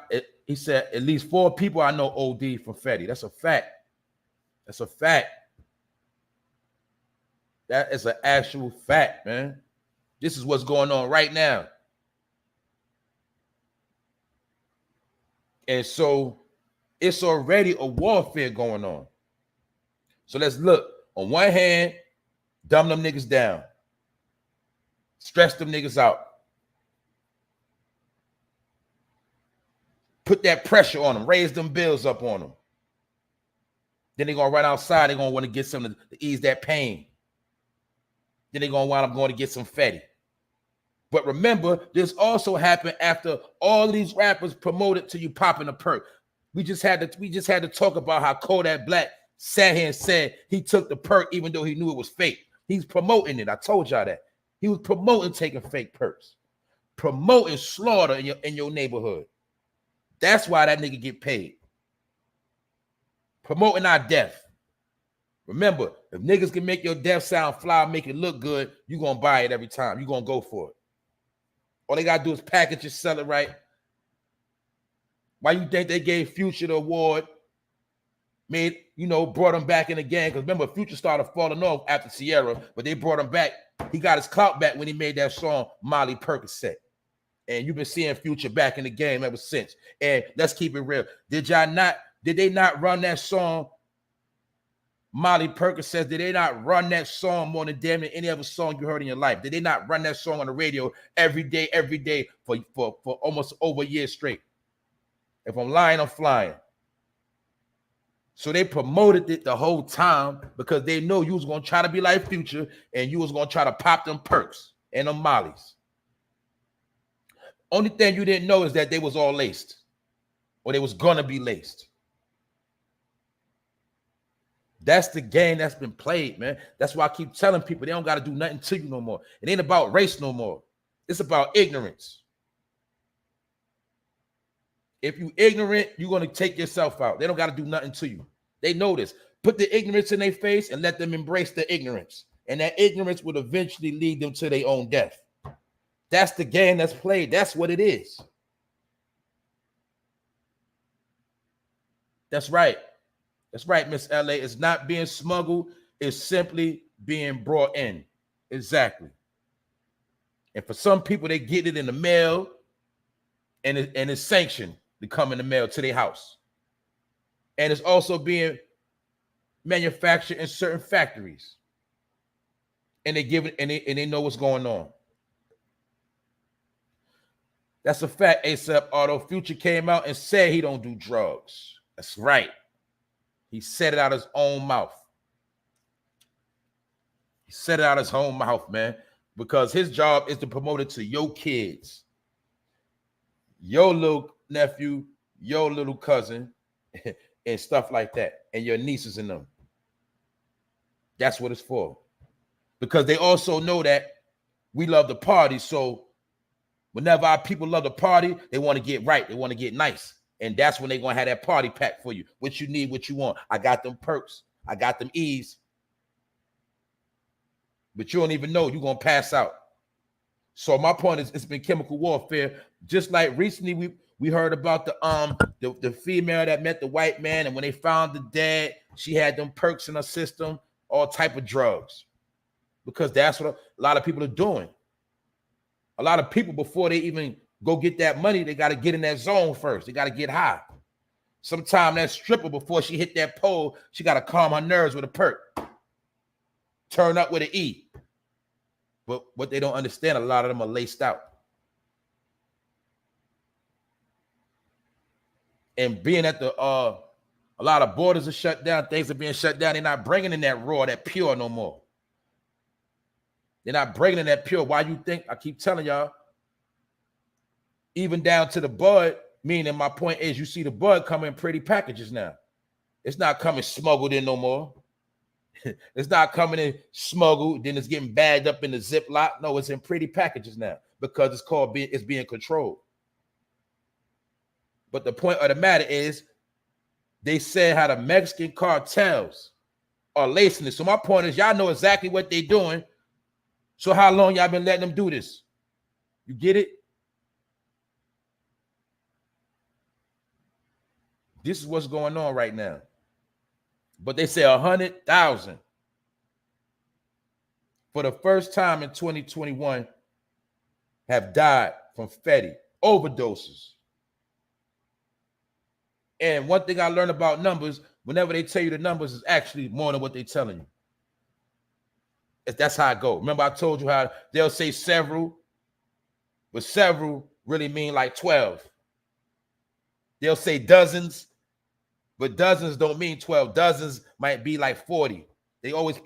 Speaker 1: He said at least 4 people I know OD from Fetty. That's a fact. That's a fact. That is an actual fact, man. This is what's going on right now. And so it's already a warfare going on. So let's look. On one hand, dumb them niggas down. Stress them niggas out. Put that pressure on them. Raise them bills up on them. Then they're going to run outside. They're going to want to get something to ease that pain. Then they're going to wind up going to get some Fetty. But remember, this also happened after all of these rappers promoted to you popping a perk. We just had to talk about how Kodak Black sat here and said he took the perk even though he knew it was fake. He's promoting it. I told y'all that. He was promoting taking fake perks. Promoting slaughter in your neighborhood. That's why that nigga get paid. Promoting our death. Remember, if niggas can make your death sound fly, make it look good, you're going to buy it every time. You're going to go for it. All they got to do is package it, sell it right. Why you think they gave Future the award? Brought him back in the game. Because remember, Future started falling off after Sierra, but they brought him back. He got his clout back when he made that song, Molly Percocet. And you've been seeing Future back in the game ever since. And let's keep it real. Did they not run that song, Molly Percocet? Did they not run that song more than damn near any other song you heard in your life? Did they not run that song on the radio every day for almost over a year straight? If I'm lying, I'm flying. So they promoted it the whole time because they know you was going to try to be like Future and you was going to try to pop them perks and them mollies. Only thing you didn't know is that they was all laced or they was going to be laced. That's the game that's been played, man. That's why I keep telling people they don't got to do nothing to you no more. It ain't about race no more. It's about ignorance. If you ignorant, you're going to take yourself out. They don't got to do nothing to you. They know this. Put the ignorance in their face and let them embrace the ignorance. And that ignorance would eventually lead them to their own death. That's the game that's played. That's what it is. That's right. That's right, Miss LA. It's not being smuggled. is simply being brought in. Exactly. And for some people, they get it in the mail, and it's sanctioned to come in the mail to their house. And it's also being manufactured in certain factories. And they give it, and they know what's going on. That's a fact, ASAP. Although Future came out and said he don't do drugs. That's right. He said it out of his own mouth. He said it out of his own mouth, man. Because his job is to promote it to your kids, your little nephew, your little cousin, and stuff like that, and your nieces and them. That's what it's for. Because they also know that we love the party. So whenever our people love the party, they want to get right. They want to get nice. And that's when they're going to have that party pack for you. What you need, what you want. I got them perks. I got them E's. But you don't even know you're going to pass out. So my point is, it's been chemical warfare. Just like recently we heard about the female that met the white man, and when they found the dad, she had them perks in her system, all type of drugs. Because that's what a lot of people are doing. A lot of people, before they even go get that money, they got to get in that zone first. They got to get high. Sometimes that stripper, before she hit that pole, she got to calm her nerves with a perk. Turn up with an E. But what they don't understand, a lot of them are laced out. And being at the, a lot of borders are shut down, things are being shut down. They're not bringing in that raw, that pure no more. They're not bringing in that pure. Why you think? I keep telling y'all, even down to the bud, meaning my point is, you see the bud coming in pretty packages now. It's not coming smuggled in no more. It's not coming in smuggled, then it's getting bagged up in the Ziploc. No, it's in pretty packages now because it's being controlled. But the point of the matter is, they said how the Mexican cartels are lacing it. So my point is, y'all know exactly what they're doing. So how long y'all been letting them do this? You get it? This is what's going on right now. But they say 100,000 for the first time in 2021 have died from fetty overdoses. And one thing I learned about numbers, whenever they tell you the numbers, is actually more than what they're telling you. That's how I go. Remember, I told you how they'll say several, but several really mean like 12. They'll say dozens, but dozens don't mean 12. Dozens might be like 40.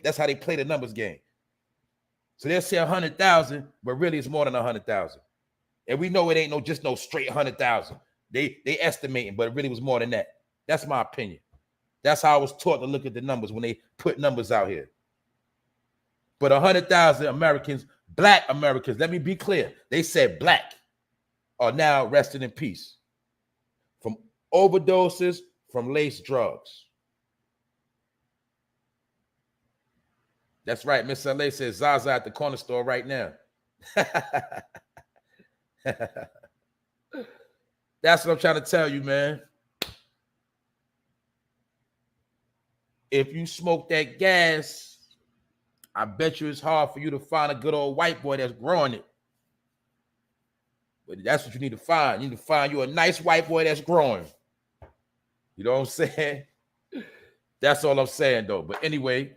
Speaker 1: That's how they play the numbers game. So they'll say 100,000, but really it's more than 100,000. And we know it ain't just no straight 100,000. They estimating, but it really was more than that. That's my opinion. That's how I was taught to look at the numbers when they put numbers out here. But 100,000 Americans, black Americans, let me be clear. They said black are now resting in peace from overdoses, from laced drugs. That's right. Miss LA says Zaza at the corner store right now. That's what I'm trying to tell you, man. If you smoke that gas, I bet you it's hard for you to find a good old white boy that's growing it. But that's what you need to find. You need to find you a nice white boy that's growing. You know what I'm saying? That's all I'm saying, though. But anyway,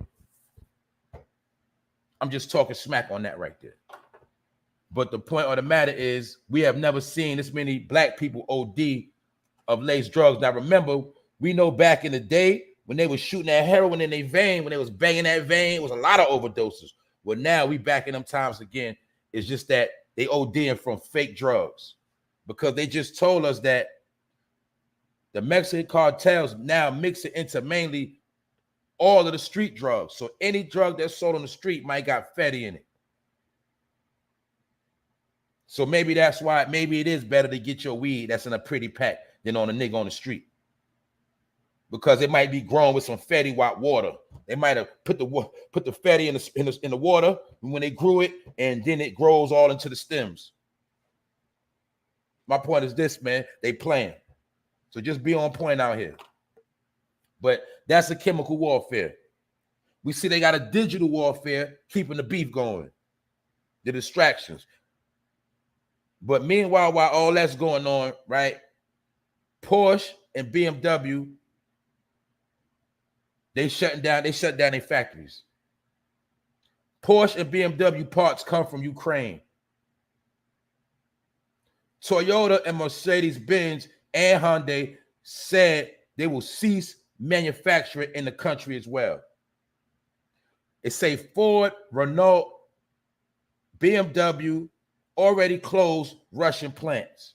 Speaker 1: I'm just talking smack on that right there. But the point of the matter is, we have never seen this many black people OD of laced drugs. Now, remember, we know back in the day when they were shooting that heroin in their vein, when they was banging that vein, it was a lot of overdoses. Well, now we back in them times again. It's just that they ODing from fake drugs because they just told us that the Mexican cartels now mix it into mainly all of the street drugs. So any drug that's sold on the street might got fetty in it. So maybe that's why, maybe it is better to get your weed that's in a pretty pack than on a nigga on the street. Because it might be grown with some fatty white water. They might have put the fatty in the water when they grew it, and then it grows all into the stems. My point is this, man. They playing. So just be on point out here. But that's a chemical warfare. We see they got a digital warfare keeping the beef going, the distractions. But meanwhile, while all that's going on, right, Porsche and BMW, they shut down their factories. Porsche and BMW parts come from Ukraine. Toyota and Mercedes-Benz and Hyundai said they will cease manufacturing in the country as well. It say Ford, Renault, BMW already closed Russian plants.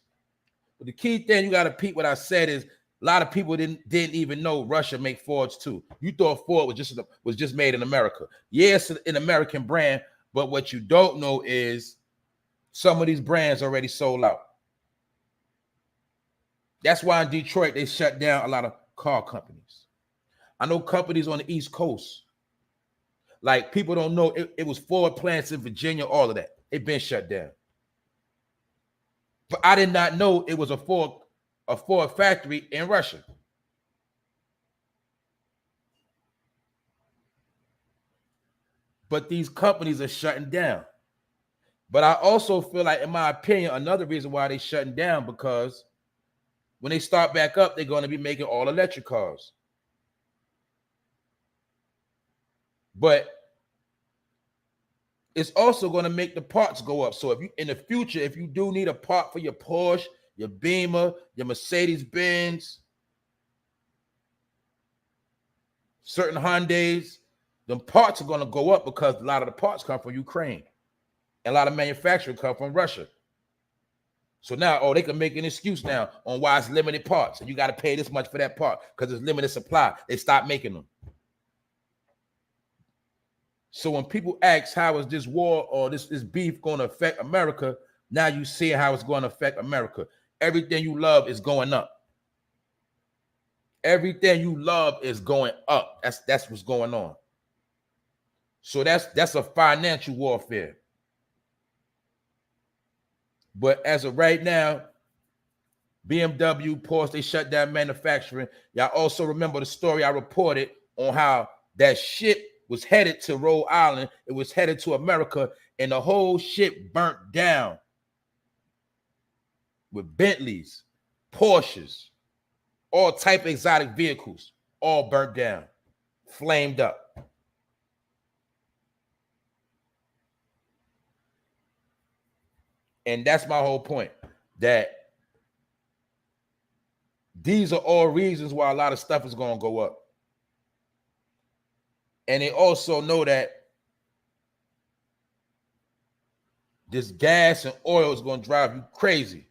Speaker 1: But the key thing you got to peep what I said is a lot of people didn't even know Russia make Fords too. You thought Ford was just made in America. Yes, an American brand, but what you don't know is some of these brands already sold out. That's why in Detroit they shut down a lot of car companies. I know companies on the East Coast. Like, people don't know it was Ford plants in Virginia, all of that. It been shut down. But I did not know it was a Ford factory in Russia. But these companies are shutting down. But I also feel like, in my opinion, another reason why they're shutting down, because when they start back up, they're going to be making all electric cars. But it's also going to make the parts go up. So if you, in the future, if you do need a part for your Porsche, your Beamer, your Mercedes-Benz, certain Hyundais, the parts are going to go up because a lot of the parts come from Ukraine. And a lot of manufacturing come from Russia. So now, they can make an excuse now on why it's limited parts. And you got to pay this much for that part because it's limited supply. They stopped making them. So when people ask how is this war or this beef going to affect America, now you see how it's going to affect America. Everything you love is going up. Everything you love is going up. That's what's going on. So that's a financial warfare. But as of right now, BMW, Porsche, they shut down manufacturing. Y'all also remember the story I reported on how that ship was headed to Rhode Island. It was headed to America, and the whole ship burnt down with Bentleys, Porsches, all type of exotic vehicles, all burnt down, flamed up. And that's my whole point, that these are all reasons why a lot of stuff is going to go up. And they also know that this gas and oil is going to drive you crazy.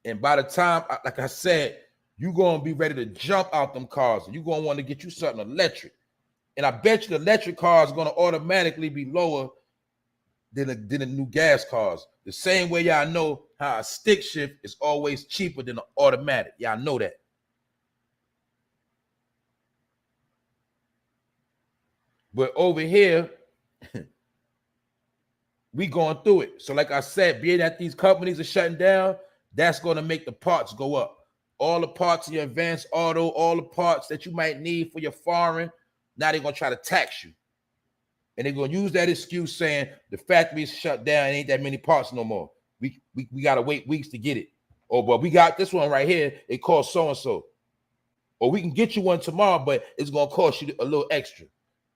Speaker 1: And by the time, like I said, you're going to be ready to jump out them cars. And you're going to want to get you something electric. And I bet you the electric car is going to automatically be lower than the new gas cars. The same way y'all know how a stick shift is always cheaper than an automatic. Y'all know that. But over here, we going through it. So like I said, being that these companies are shutting down, that's going to make the parts go up. All the parts of your advanced auto, all the parts that you might need for your foreign, now they're going to try to tax you. And they're going to use that excuse saying the factory is shut down, ain't that many parts no more. We got to wait weeks to get it. Oh, but we got this one right here. It costs so-and-so. Or we can get you one tomorrow, but it's going to cost you a little extra.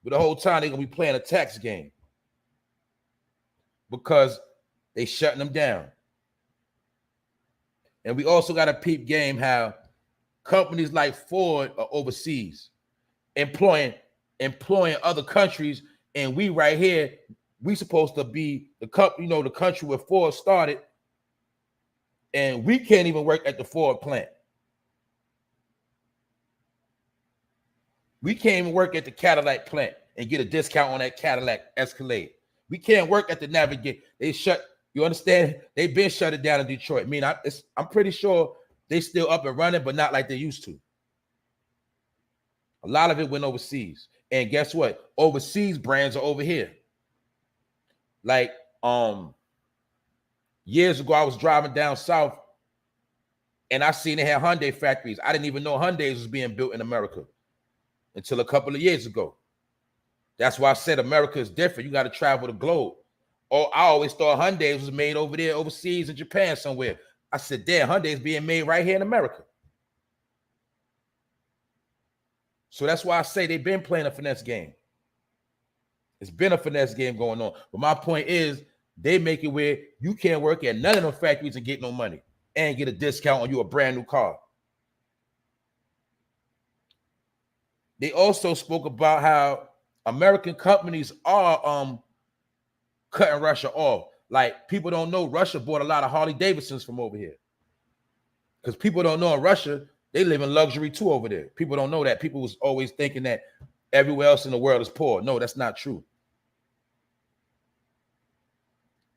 Speaker 1: But the whole time they're going to be playing a tax game because they shutting them down. And we also got a peep game how companies like Ford are overseas, employing other countries, and we right here, we supposed to be the country where Ford started, and we can't even work at the Ford plant. We can't even work at the Cadillac plant and get a discount on that Cadillac Escalade. We can't work at the Navigate. They shut. You understand? They've been shut it down in Detroit. I mean, I'm pretty sure they still up and running, but not like they used to. A lot of it went overseas. And guess what? Overseas brands are over here. Like years ago, I was driving down south and I seen they had Hyundai factories. I didn't even know Hyundais was being built in America until a couple of years ago. That's why I said America is different. You got to travel the globe. Or I always thought Hyundai was made over there, overseas in Japan somewhere. I said, damn, Hyundai is being made right here in America. So that's why I say they've been playing a finesse game. It's been a finesse game going on. But my point is, they make it where you can't work at none of them factories and get no money and get a discount on you a brand new car. They also spoke about how American companies are cutting Russia off. Like, people don't know Russia bought a lot of Harley Davidsons from over here. Because people don't know in Russia, they live in luxury too over there. People don't know that. People was always thinking that everywhere else in the world is poor. No, that's not true.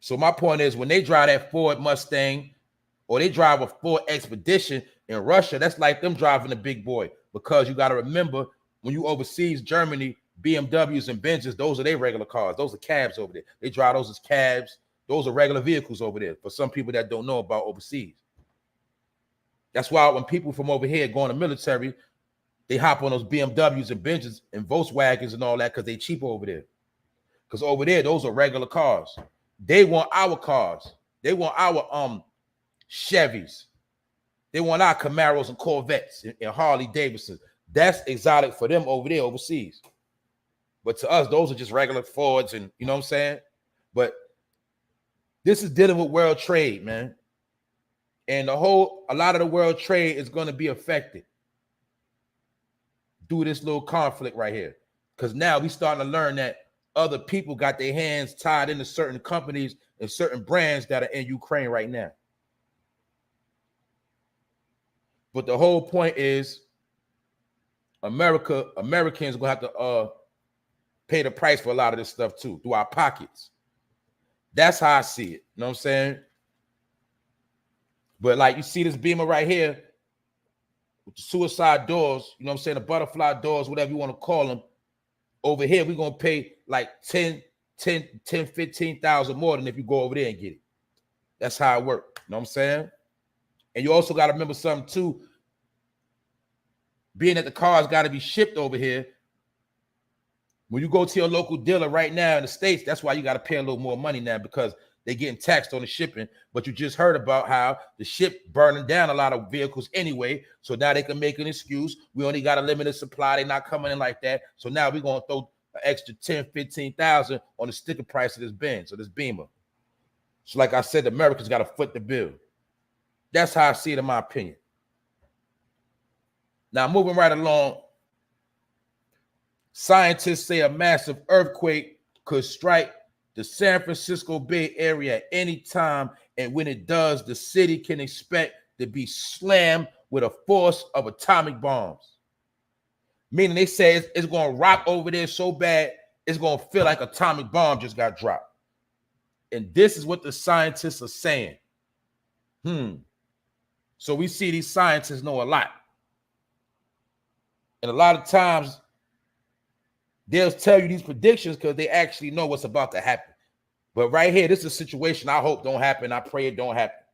Speaker 1: So my point is, when they drive that Ford Mustang or they drive a Ford Expedition in Russia, that's like them driving a big boy. Because you got to remember, when you overseas, Germany, BMWs and Benzes, those are their regular cars. Those are cabs over there. They drive those as cabs. Those are regular vehicles over there for some people that don't know about overseas. That's why when people from over here go in the military, they hop on those BMWs and Benzes and Volkswagens and all that because they cheap over there. Because over there, those are regular cars. They want our cars. They want our Chevys. They want our Camaros and Corvettes and Harley Davidsons. That's exotic for them over there overseas. But to us, those are just regular Fords, and you know what I'm saying? But this is dealing with world trade, man. And a lot of the world trade is going to be affected through this little conflict right here. Because now we starting to learn that other people got their hands tied into certain companies and certain brands that are in Ukraine right now. But the whole point is Americans are going to have to pay the price for a lot of this stuff too, through our pockets. That's how I see it. You know what I'm saying? But like you see this Beamer right here with the suicide doors, you know what I'm saying? The butterfly doors, whatever you want to call them. Over here, we're going to pay like 15,000 more than if you go over there and get it. That's how it works. You know what I'm saying? And you also got to remember something too. Being that the cars got to be shipped over here, when you go to your local dealer right now in the States, that's why you got to pay a little more money now, because they're getting taxed on the shipping. But you just heard about how the ship burning down a lot of vehicles anyway. So now they can make an excuse. We only got a limited supply. They're not coming in like that. So now we're going to throw an extra 10, 15,000 on the sticker price of this Benz or this Beamer. So like I said, Americans got to foot the bill. That's how I see it, in my opinion. Now, moving right along, scientists say a massive earthquake could strike the San Francisco Bay Area at any time, and when it does, the city can expect to be slammed with a force of atomic bombs. Meaning they say it's going to rock over there so bad, it's going to feel like an atomic bomb just got dropped. And this is what the scientists are saying. So we see these scientists know a lot. And a lot of times, they'll tell you these predictions because they actually know what's about to happen. But right here, this is a situation I hope don't happen. I pray it don't happen.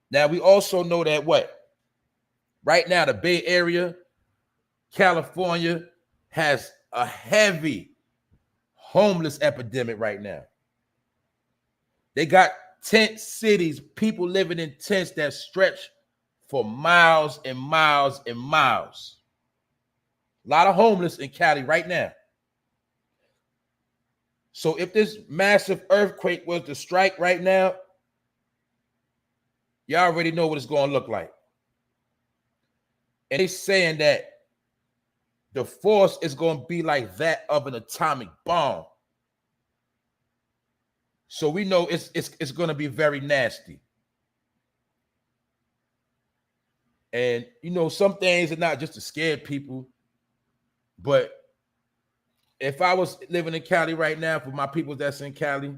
Speaker 1: Now, we also know that what? Right now, the Bay Area, California, has a heavy homeless epidemic right now. They got tent cities, people living in tents that stretch for miles and miles and miles. A lot of homeless in Cali right now. So if this massive earthquake was to strike right now, you already know what it's going to look like. And they're saying that the force is going to be like that of an atomic bomb. So we know it's going to be very nasty. And, you know, some things are not just to scare people. But if I was living in Cali right now, for my people that's in Cali,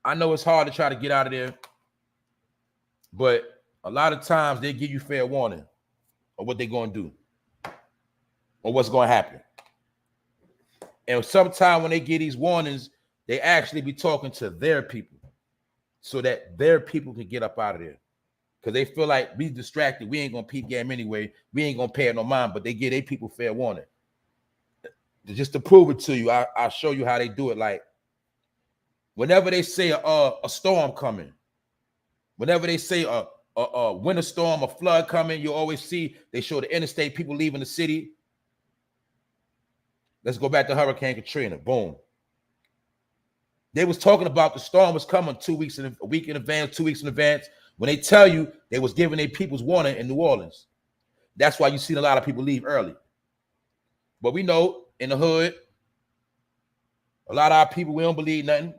Speaker 1: I know it's hard to try to get out of there. But a lot of times they give you fair warning of what they're going to do or what's going to happen. And sometimes when they get these warnings, they actually be talking to their people so that their people can get up out of there. because they feel like we distracted. We ain't gonna peep game anyway. We ain't gonna pay it no mind, but they give their people fair warning. Just to prove it to you, I'll show you how they do it. Like whenever they say a storm coming, whenever they say a winter storm, a flood coming, you always see they show the interstate, people leaving the city. Let's go back to Hurricane Katrina. Boom. They was talking about the storm was coming a week in advance, 2 weeks in advance. When they tell you they was giving their people's warning in New Orleans. That's why you see a lot of people leave early. But we know in the hood, a lot of our people, we don't believe nothing.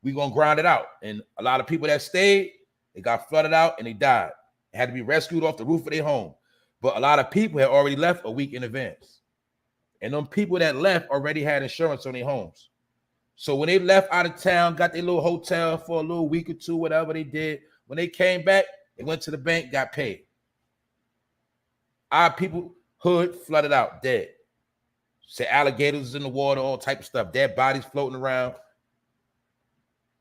Speaker 1: We gonna grind it out. And a lot of people that stayed, they got flooded out and they died. They had to be rescued off the roof of their home. But a lot of people had already left a week in advance. And them people that left already had insurance on their homes. So when they left out of town, got their little hotel for a little week or two, whatever they did, when they came back, they went to the bank, got paid. Our people, hood, flooded out, dead. Say alligators in the water, all type of stuff, dead bodies floating around.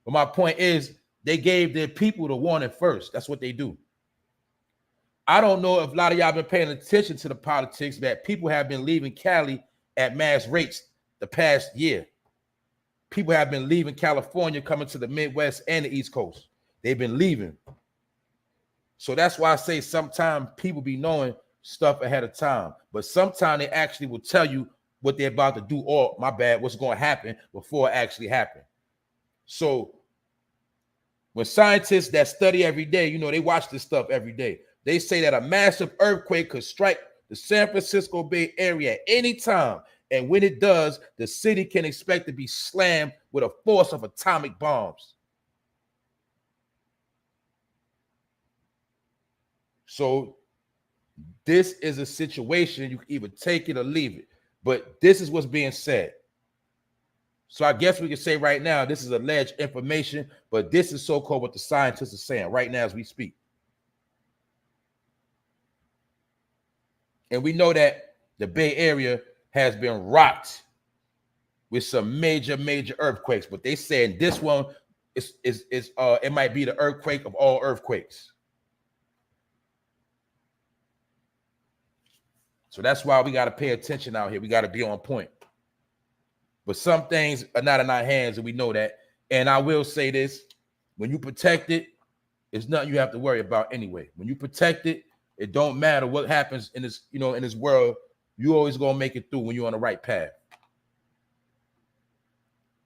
Speaker 1: But my point is, they gave their people the warning first. That's what they do. I don't know if a lot of y'all been paying attention to the politics that people have been leaving Cali at mass rates the past year. People have been leaving California, coming to the Midwest and the East Coast. They've been leaving. So that's why I say sometimes people be knowing stuff ahead of time. But sometimes they actually will tell you what they're about to do, or my bad, what's going to happen before it actually happened. So when scientists that study every day, you know, they watch this stuff every day. They say that a massive earthquake could strike the San Francisco Bay Area at any time. And when it does, the city can expect to be slammed with a force of atomic bombs. So this is a situation you can either take it or leave it. But this is what's being said. So I guess we can say right now, this is alleged information, but this is so-called what the scientists are saying right now as we speak. And we know that the Bay Area has been rocked with some major earthquakes, but they saying this one is it might be the earthquake of all earthquakes. So that's why we got to pay attention out here. We got to be on point. But some things are not in our hands, and we know that. And I will say this: when you protect it, it's nothing you have to worry about anyway. When you protect it, it don't matter what happens in this, in this world. You always gonna make it through when you're on the right path.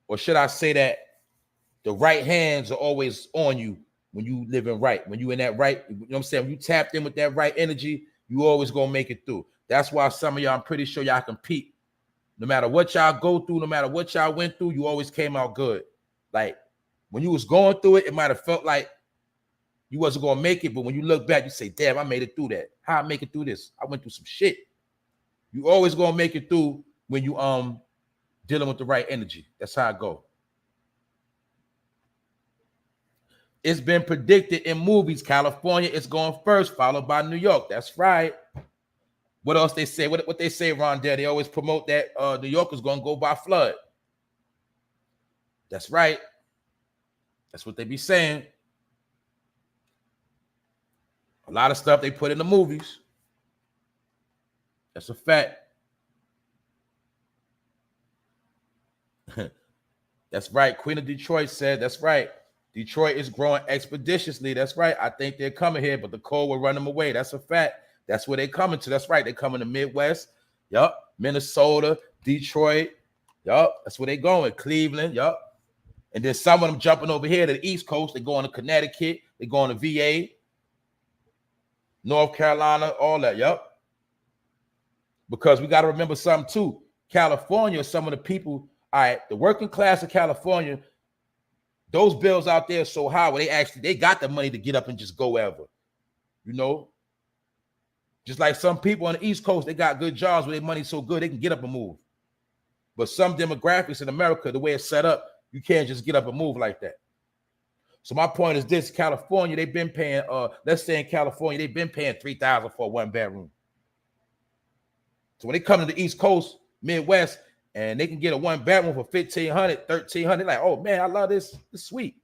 Speaker 1: Or should I say that the right hands are always on you when you living right. When you in that right, you know what I'm saying? When you tapped in with that right energy, you always gonna make it through. That's why some of y'all, I'm pretty sure y'all compete. No matter what y'all go through, no matter what y'all went through, you always came out good. Like when you was going through it, it might have felt like you wasn't gonna make it, but when you look back, you say, damn, I made it through that. How I make it through this? I went through some shit. You always gonna make it through when you dealing with the right energy. That's how I go. It's been predicted in movies. California is going first, followed by New York. That's right. What else they say? What they say, Rondell? They always promote that New York is going to go by flood. That's right. That's what they be saying. A lot of stuff they put in the movies. That's a fact. That's right. Queen of Detroit said, that's right. Detroit is growing expeditiously. That's right. I think they're coming here, but the cold will run them away. That's a fact. That's where they're coming to. That's right. They come in the Midwest. Yup. Minnesota, Detroit. Yup. That's where they going. Cleveland. Yup. And then some of them jumping over here to the East Coast. They going to Connecticut. They going to VA, North Carolina, all that. Yup. Because we got to remember something too. California, some of the people, all right, the working class of California, those bills out there are so high where they got the money to get up and just go wherever. You know? Just like some people on the East Coast, they got good jobs where their money's so good they can get up and move. But some demographics in America, the way it's set up, you can't just get up and move like that. So my point is this: California, they've been paying, let's say in California, they've been paying $3,000 for a one bedroom. So when they come to the East Coast, Midwest, and they can get a one bedroom for $1,500, $1,300, like, oh man, I love this. It's sweet.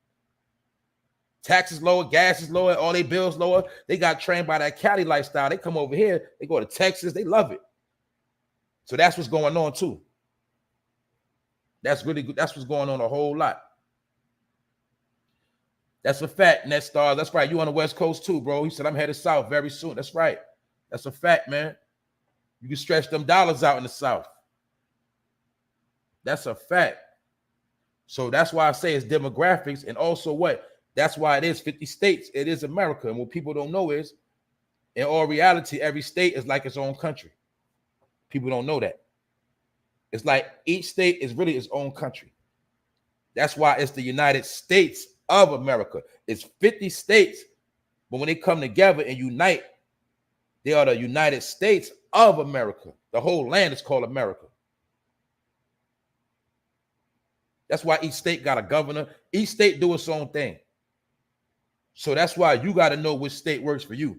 Speaker 1: Taxes lower, gas is lower, all their bills lower. They got trained by that Cali lifestyle. They come over here, they go to Texas, they love it. So that's what's going on too. That's really good. That's what's going on a whole lot. That's a fact, Netstar. That's right. You on the West Coast too, bro. He said, I'm headed south very soon. That's right. That's a fact, man. You can stretch them dollars out in the South. That's a fact. So that's why I say it's demographics. And also what? That's why it is 50 states. It is America. And what people don't know is, in all reality, every state is like its own country. People don't know that. It's like each state is really its own country. That's why it's the United States of America. It's 50 states, but when they come together and unite, they are the United States of America. The whole land is called America. That's why each state got a governor. Each state do its own thing. So that's why you got to know which state works for you.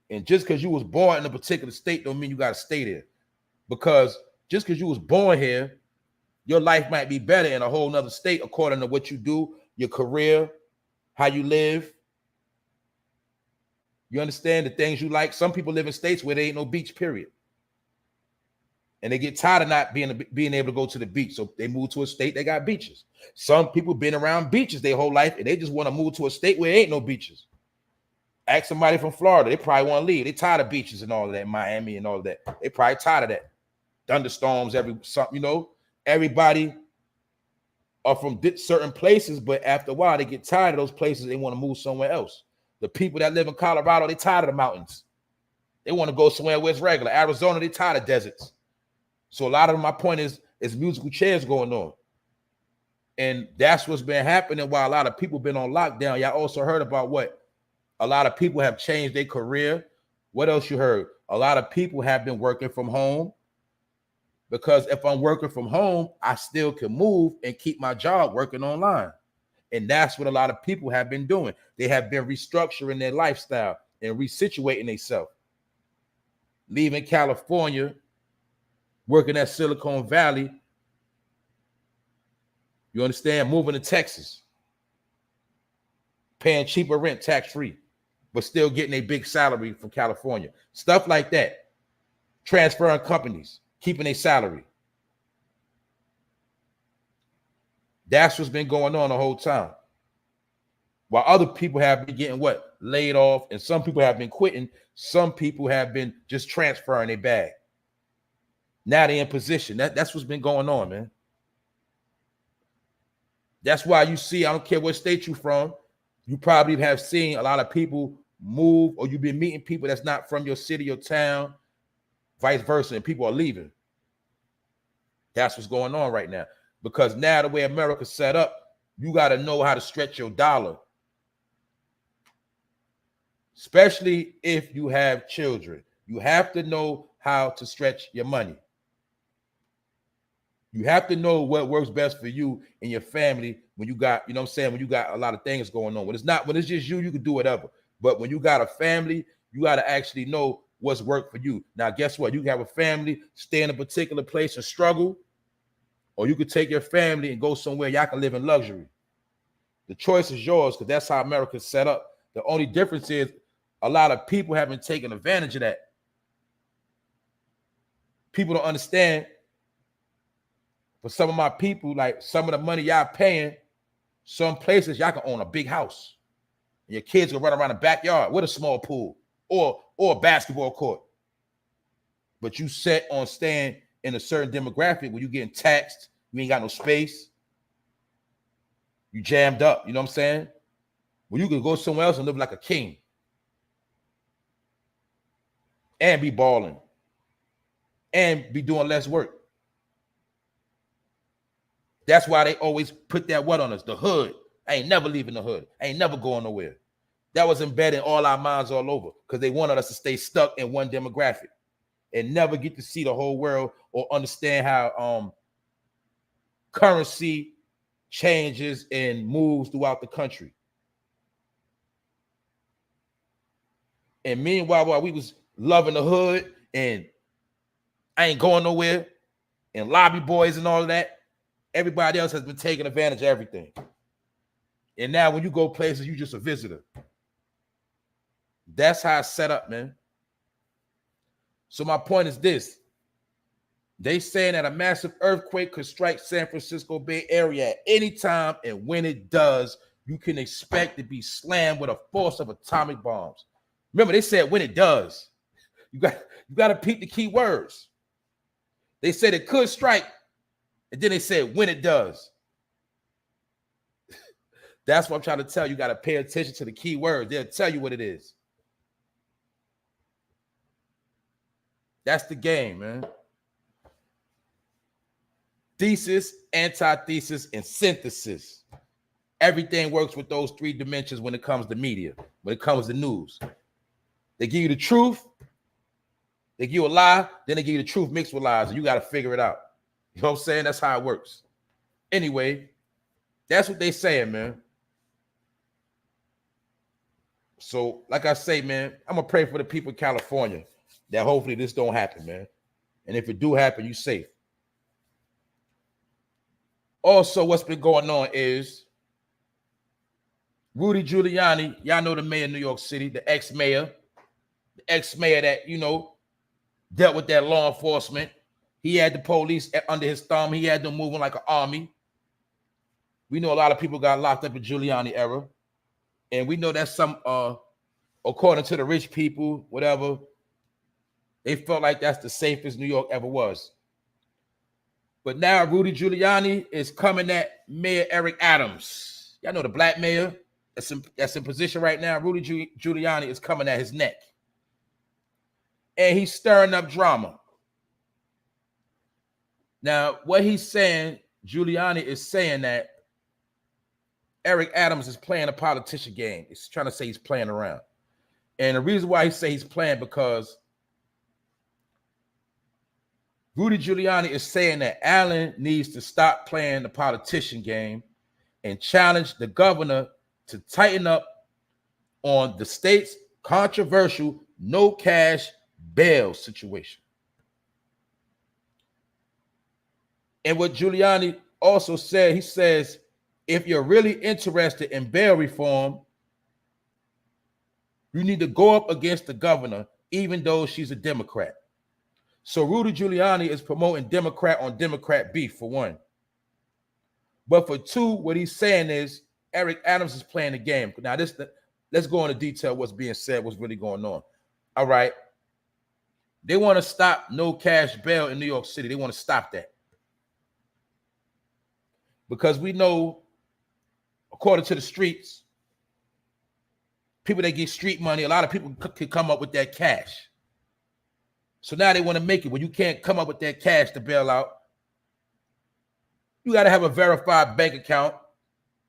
Speaker 1: And just because you was born in a particular state don't mean you got to stay there. Because just because you was born here, your life might be better in a whole nother state according to what you do, your career, how you live. You understand the things you like? Some people live in states where there ain't no beach, period. And they get tired of not being able to go to the beach. So they move to a state that got beaches. Some people been around beaches their whole life and they just want to move to a state where there ain't no beaches. Ask somebody from Florida, they probably want to leave. They tired of beaches and all of that, Miami and all of that. They probably tired of that. Thunderstorms, everybody are from certain places, but after a while they get tired of those places. They want to move somewhere else. The people that live in Colorado, they tired of the mountains. They want to go somewhere where it's regular. Arizona, they tired of deserts. So a lot of my point is musical chairs going on. And that's what's been happening while a lot of people been on lockdown. Y'all also heard about what? A lot of people have changed their career. What else you heard? A lot of people have been working from home. Because if I'm working from home, I still can move and keep my job working online. And that's what a lot of people have been doing. They have been restructuring their lifestyle and resituating themselves. Leaving California, working at Silicon Valley. You understand? Moving to Texas. Paying cheaper rent, tax-free, but still getting a big salary from California. Stuff like that. Transferring companies, keeping a salary. That's what's been going on the whole time. While other people have been getting what? Laid off, and some people have been quitting. Some people have been just transferring their bag. Now they're in position. That's what's been going on, man. That's why you see, I don't care what state you're from, you probably have seen a lot of people move, or you've been meeting people that's not from your city or town, vice versa, and people are leaving. That's what's going on right now. Because now the way America's set up, you got to know how to stretch your dollar. Especially if you have children. You have to know how to stretch your money. You have to know what works best for you and your family when you got, you know what I'm saying, when you got a lot of things going on. When it's just you, you can do whatever. But when you got a family, you got to actually know what's worked for you. Now, guess what? You can have a family, stay in a particular place and struggle, or you could take your family and go somewhere y'all can live in luxury. The choice is yours, because that's how America's set up. The only difference is a lot of people have been taking advantage of that. People don't understand. For some of my people, like some of the money y'all paying, some places y'all can own a big house. And your kids can run around the backyard with a small pool or a basketball court. But you set on staying in a certain demographic where you're getting taxed, you ain't got no space, you jammed up, you know what I'm saying? Well, you can go somewhere else and live like a king and be balling and be doing less work. That's why they always put that what on us, the hood. I ain't never leaving the hood. I ain't never going nowhere. That was embedded in all our minds all over, because they wanted us to stay stuck in one demographic and never get to see the whole world or understand how currency changes and moves throughout the country. And meanwhile, while we was loving the hood and I ain't going nowhere and lobby boys and all of that, everybody else has been taking advantage of everything. And now when you go places, you just a visitor. That's how it's set up, man. So my point is this. They saying that a massive earthquake could strike San Francisco Bay Area at any time, and when it does, you can expect to be slammed with a force of atomic bombs. Remember, they said when it does. You got to peep the key words. They said it could strike, and then they said when it does. That's what I'm trying to tell you. You got to pay attention to the key words. They'll tell you what it is. That's the game, man. Thesis, antithesis, and synthesis. Everything works with those three dimensions when it comes to media, when it comes to news. They give you the truth, they give you a lie, then they give you the truth mixed with lies, and you got to figure it out. You know what I'm saying? That's how it works. Anyway, that's what they saying, man. So, like I say, man, I'm going to pray for the people in California that hopefully this don't happen, man. And if it do happen, you safe. Also, what's been going on is Rudy Giuliani, y'all know the mayor of New York City, the ex-mayor that, you know, dealt with that law enforcement. He had the police under his thumb. He had them moving like an army. We know a lot of people got locked up in Giuliani era. And we know that some, according to the rich people, whatever, they felt like that's the safest New York ever was. But now Rudy Giuliani is coming at Mayor Eric Adams. Y'all know the black mayor that's in position right now. Rudy Giuliani is coming at his neck. And he's stirring up drama. Now, what he's saying, Giuliani is saying that Eric Adams is playing a politician game. He's trying to say he's playing around. And the reason why he say he's playing because Rudy Giuliani is saying that Allen needs to stop playing the politician game and challenge the governor to tighten up on the state's controversial no cash bail situation. And what Giuliani also said, he says, if you're really interested in bail reform, you need to go up against the governor, even though she's a Democrat. So Rudy Giuliani is promoting Democrat on Democrat beef, for one. But for two, what he's saying is Eric Adams is playing the game. Now, let's go into detail what's being said, what's really going on. All right. They want to stop no cash bail in New York City. They want to stop that. Because we know, according to the streets, people that get street money, a lot of people can come up with that cash. So now they want to make it when you can't come up with that cash to bail out. You got to have a verified bank account,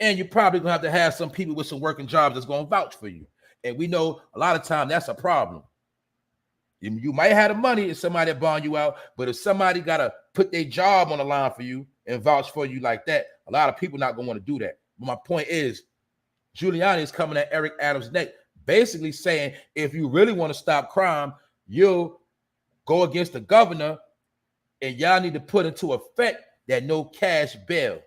Speaker 1: and you're probably going to have to have some people with some working jobs that's going to vouch for you. And we know a lot of times that's a problem. You might have the money if somebody bond you out, but if somebody got to put their job on the line for you and vouch for you like that, a lot of people not going to want to do that. But my point is, Giuliani is coming at Eric Adams' neck, basically saying, if you really want to stop crime, you'll go against the governor, and y'all need to put into effect that no cash bail.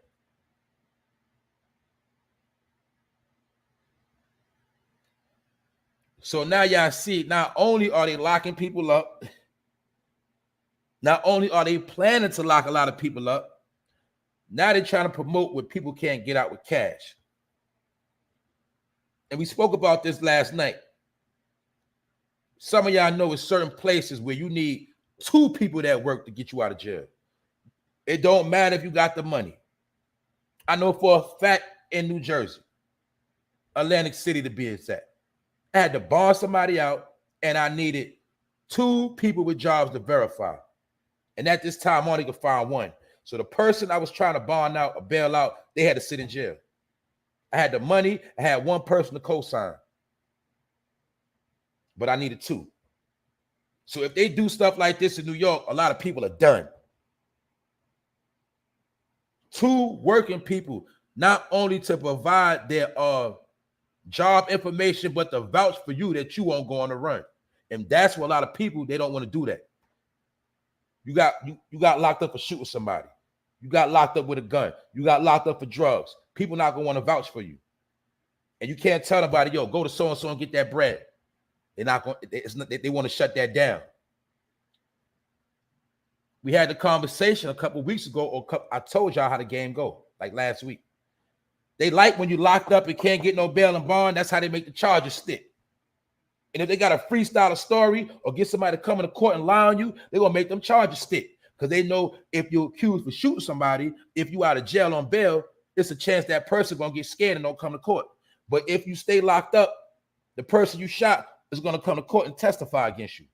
Speaker 1: So now y'all see, not only are they locking people up, not only are they planning to lock a lot of people up, now they're trying to promote what people can't get out with cash. And we spoke about this last night. Some of y'all know it's certain places where you need two people that work to get you out of jail. It don't matter if you got the money. I know for a fact in New Jersey, Atlantic City to be exact, I had to bond somebody out, and I needed two people with jobs to verify. And at this time, I only could find one. So the person I was trying to bond out or bail out, they had to sit in jail. I had the money. I had one person to co-sign. But I needed two. So if they do stuff like this in New York, a lot of people are done. Two working people, not only to provide their job information, but to vouch for you that you won't go on the run. And that's what a lot of people, they don't want to do that. You got locked up for shooting somebody. You got locked up with a gun. You got locked up for drugs. People not going to want to vouch for you. And you can't tell nobody, yo, go to so-and-so and get that bread. They're not going, they want to shut that down. We had the conversation a couple weeks ago, or I told y'all how the game go, like last week. They like when you locked up and can't get no bail and bond. That's how they make the charges stick. And if they got to freestyle a story or get somebody to come into court and lie on you, they're going to make them charges stick. Because they know if you're accused for shooting somebody, if you out of jail on bail, it's a chance that person going to get scared and don't come to court. But if you stay locked up, the person you shot is going to come to court and testify against you.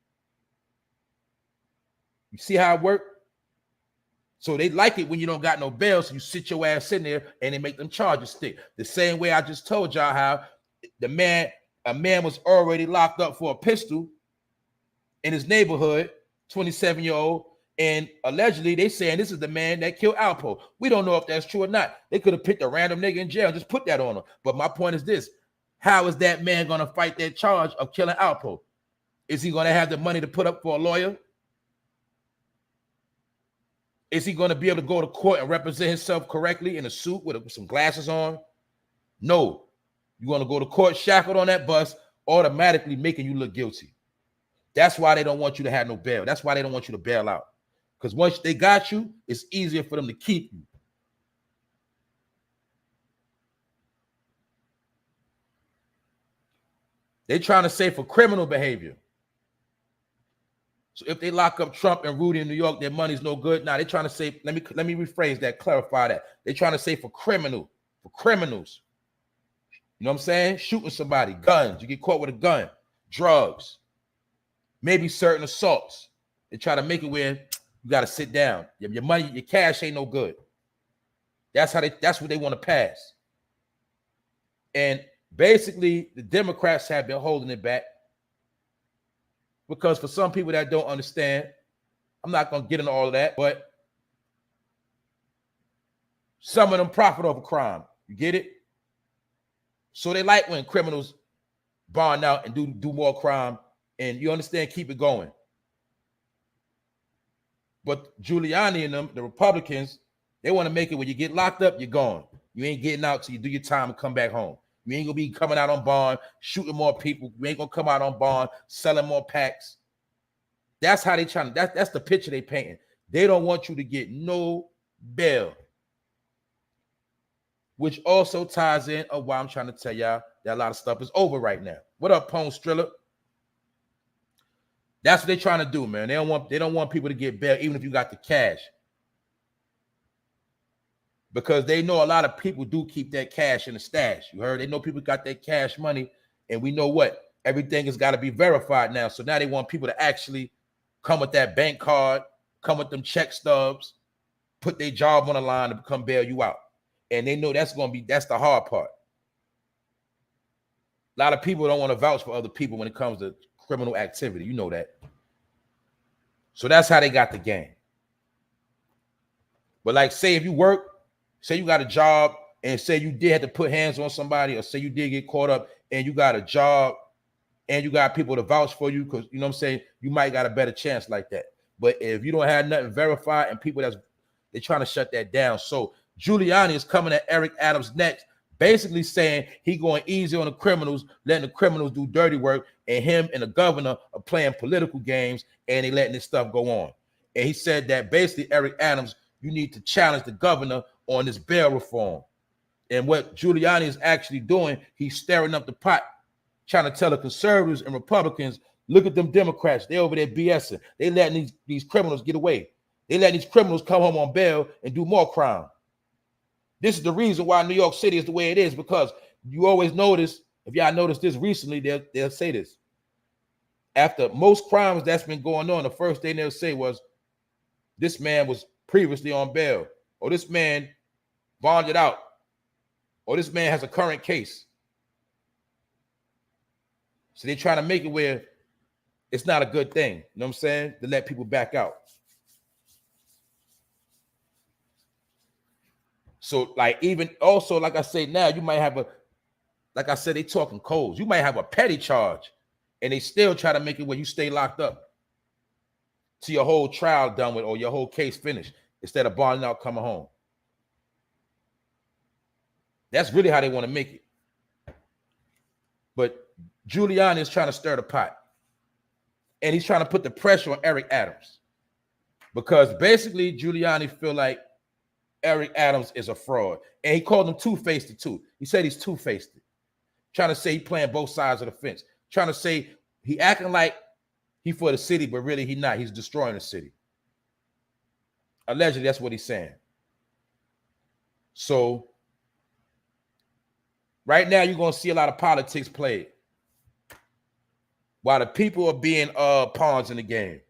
Speaker 1: You see how it works? So they like it when you don't got no bail, so you sit your ass in there and they make them charges stick. The same way I just told y'all how a man was already locked up for a pistol in his neighborhood, 27-year-old, and allegedly they saying this is the man that killed Alpo. We don't know if that's true or not. They could have picked a random nigga in jail and just put that on him. But my point is this: how is that man going to fight that charge of killing Alpo? Is he going to have the money to put up for a lawyer? Is he going to be able to go to court and represent himself correctly in a suit with some glasses on? No. You're going to go to court shackled on that bus, automatically making you look guilty. That's why they don't want you to have no bail. That's why they don't want you to bail out. Because once they got you, it's easier for them to keep you. They're trying to say for criminal behavior. So if they lock up Trump and Rudy in New York, their money's no good. Now they're trying to say, let me rephrase that, clarify that. They're trying to say for criminals. You know what I'm saying? Shooting somebody, guns. You get caught with a gun, drugs, maybe certain assaults. They try to make it where you got to sit down. Your money, your cash ain't no good. That's what they want to pass. And basically, the Democrats have been holding it back. Because for some people that don't understand, I'm not going to get into all of that, but some of them profit off of crime. You get it? So they like when criminals bond out and do more crime, and you understand, keep it going. But Giuliani and them, the Republicans, they want to make it when you get locked up, you're gone. You ain't getting out till you do your time and come back home. You ain't gonna be coming out on bond, shooting more people. You ain't gonna come out on bond, selling more packs. That's how they trying to, that's the picture they painting. They don't want you to get no bail. Which also ties in of why I'm trying to tell y'all that a lot of stuff is over right now. What up, Pone Striller? That's what they're trying to do, man. They don't want people to get bail, even if you got the cash. Because they know a lot of people do keep that cash in the stash. You heard? They know people got that cash money, and we know what? Everything has got to be verified now. So now they want people to actually come with that bank card, come with them check stubs, put their job on the line to come bail you out. And they know that's the hard part. A lot of people don't want to vouch for other people when it comes to criminal activity. You know that. So that's how they got the game. But like, say if you work, say you got a job, and say you did have to put hands on somebody, or say you did get caught up and you got a job and you got people to vouch for you, because you know what I'm saying, you might got a better chance like that. But if you don't have nothing verified and people they're trying to shut that down. So Giuliani is coming at Eric Adams next, basically saying he going easy on the criminals, letting the criminals do dirty work, and him and the governor are playing political games, and they letting this stuff go on. And he said that basically, Eric Adams, you need to challenge the governor on this bail reform. And what Giuliani is actually doing, he's stirring up the pot, trying to tell the conservatives and Republicans, look at them Democrats, they over there BSing. They letting these criminals get away. They letting these criminals come home on bail and do more crime. This is the reason why New York City is the way it is, because you always notice, if y'all noticed this recently, they'll say this. After most crimes that's been going on, the first thing they'll say was, this man was previously on bail, or this man bonded out, or this man has a current case. So they're trying to make it where it's not a good thing, you know what I'm saying, to let people back out. So like, even also, like I say now, you might have like I said, they talking codes. You might have a petty charge and they still try to make it where you stay locked up till your whole trial done with or your whole case finished, instead of bonding out, coming home. That's really how they want to make it. But Giuliani is trying to stir the pot. And he's trying to put the pressure on Eric Adams. Because basically Giuliani feel like Eric Adams is a fraud. And he called him two-faced too. He said he's two-faced. Trying to say he playing both sides of the fence. Trying to say he acting like he for the city, but really he not. He's destroying the city. Allegedly, that's what he's saying. So right now you're going to see a lot of politics played while the people are being pawns in the game.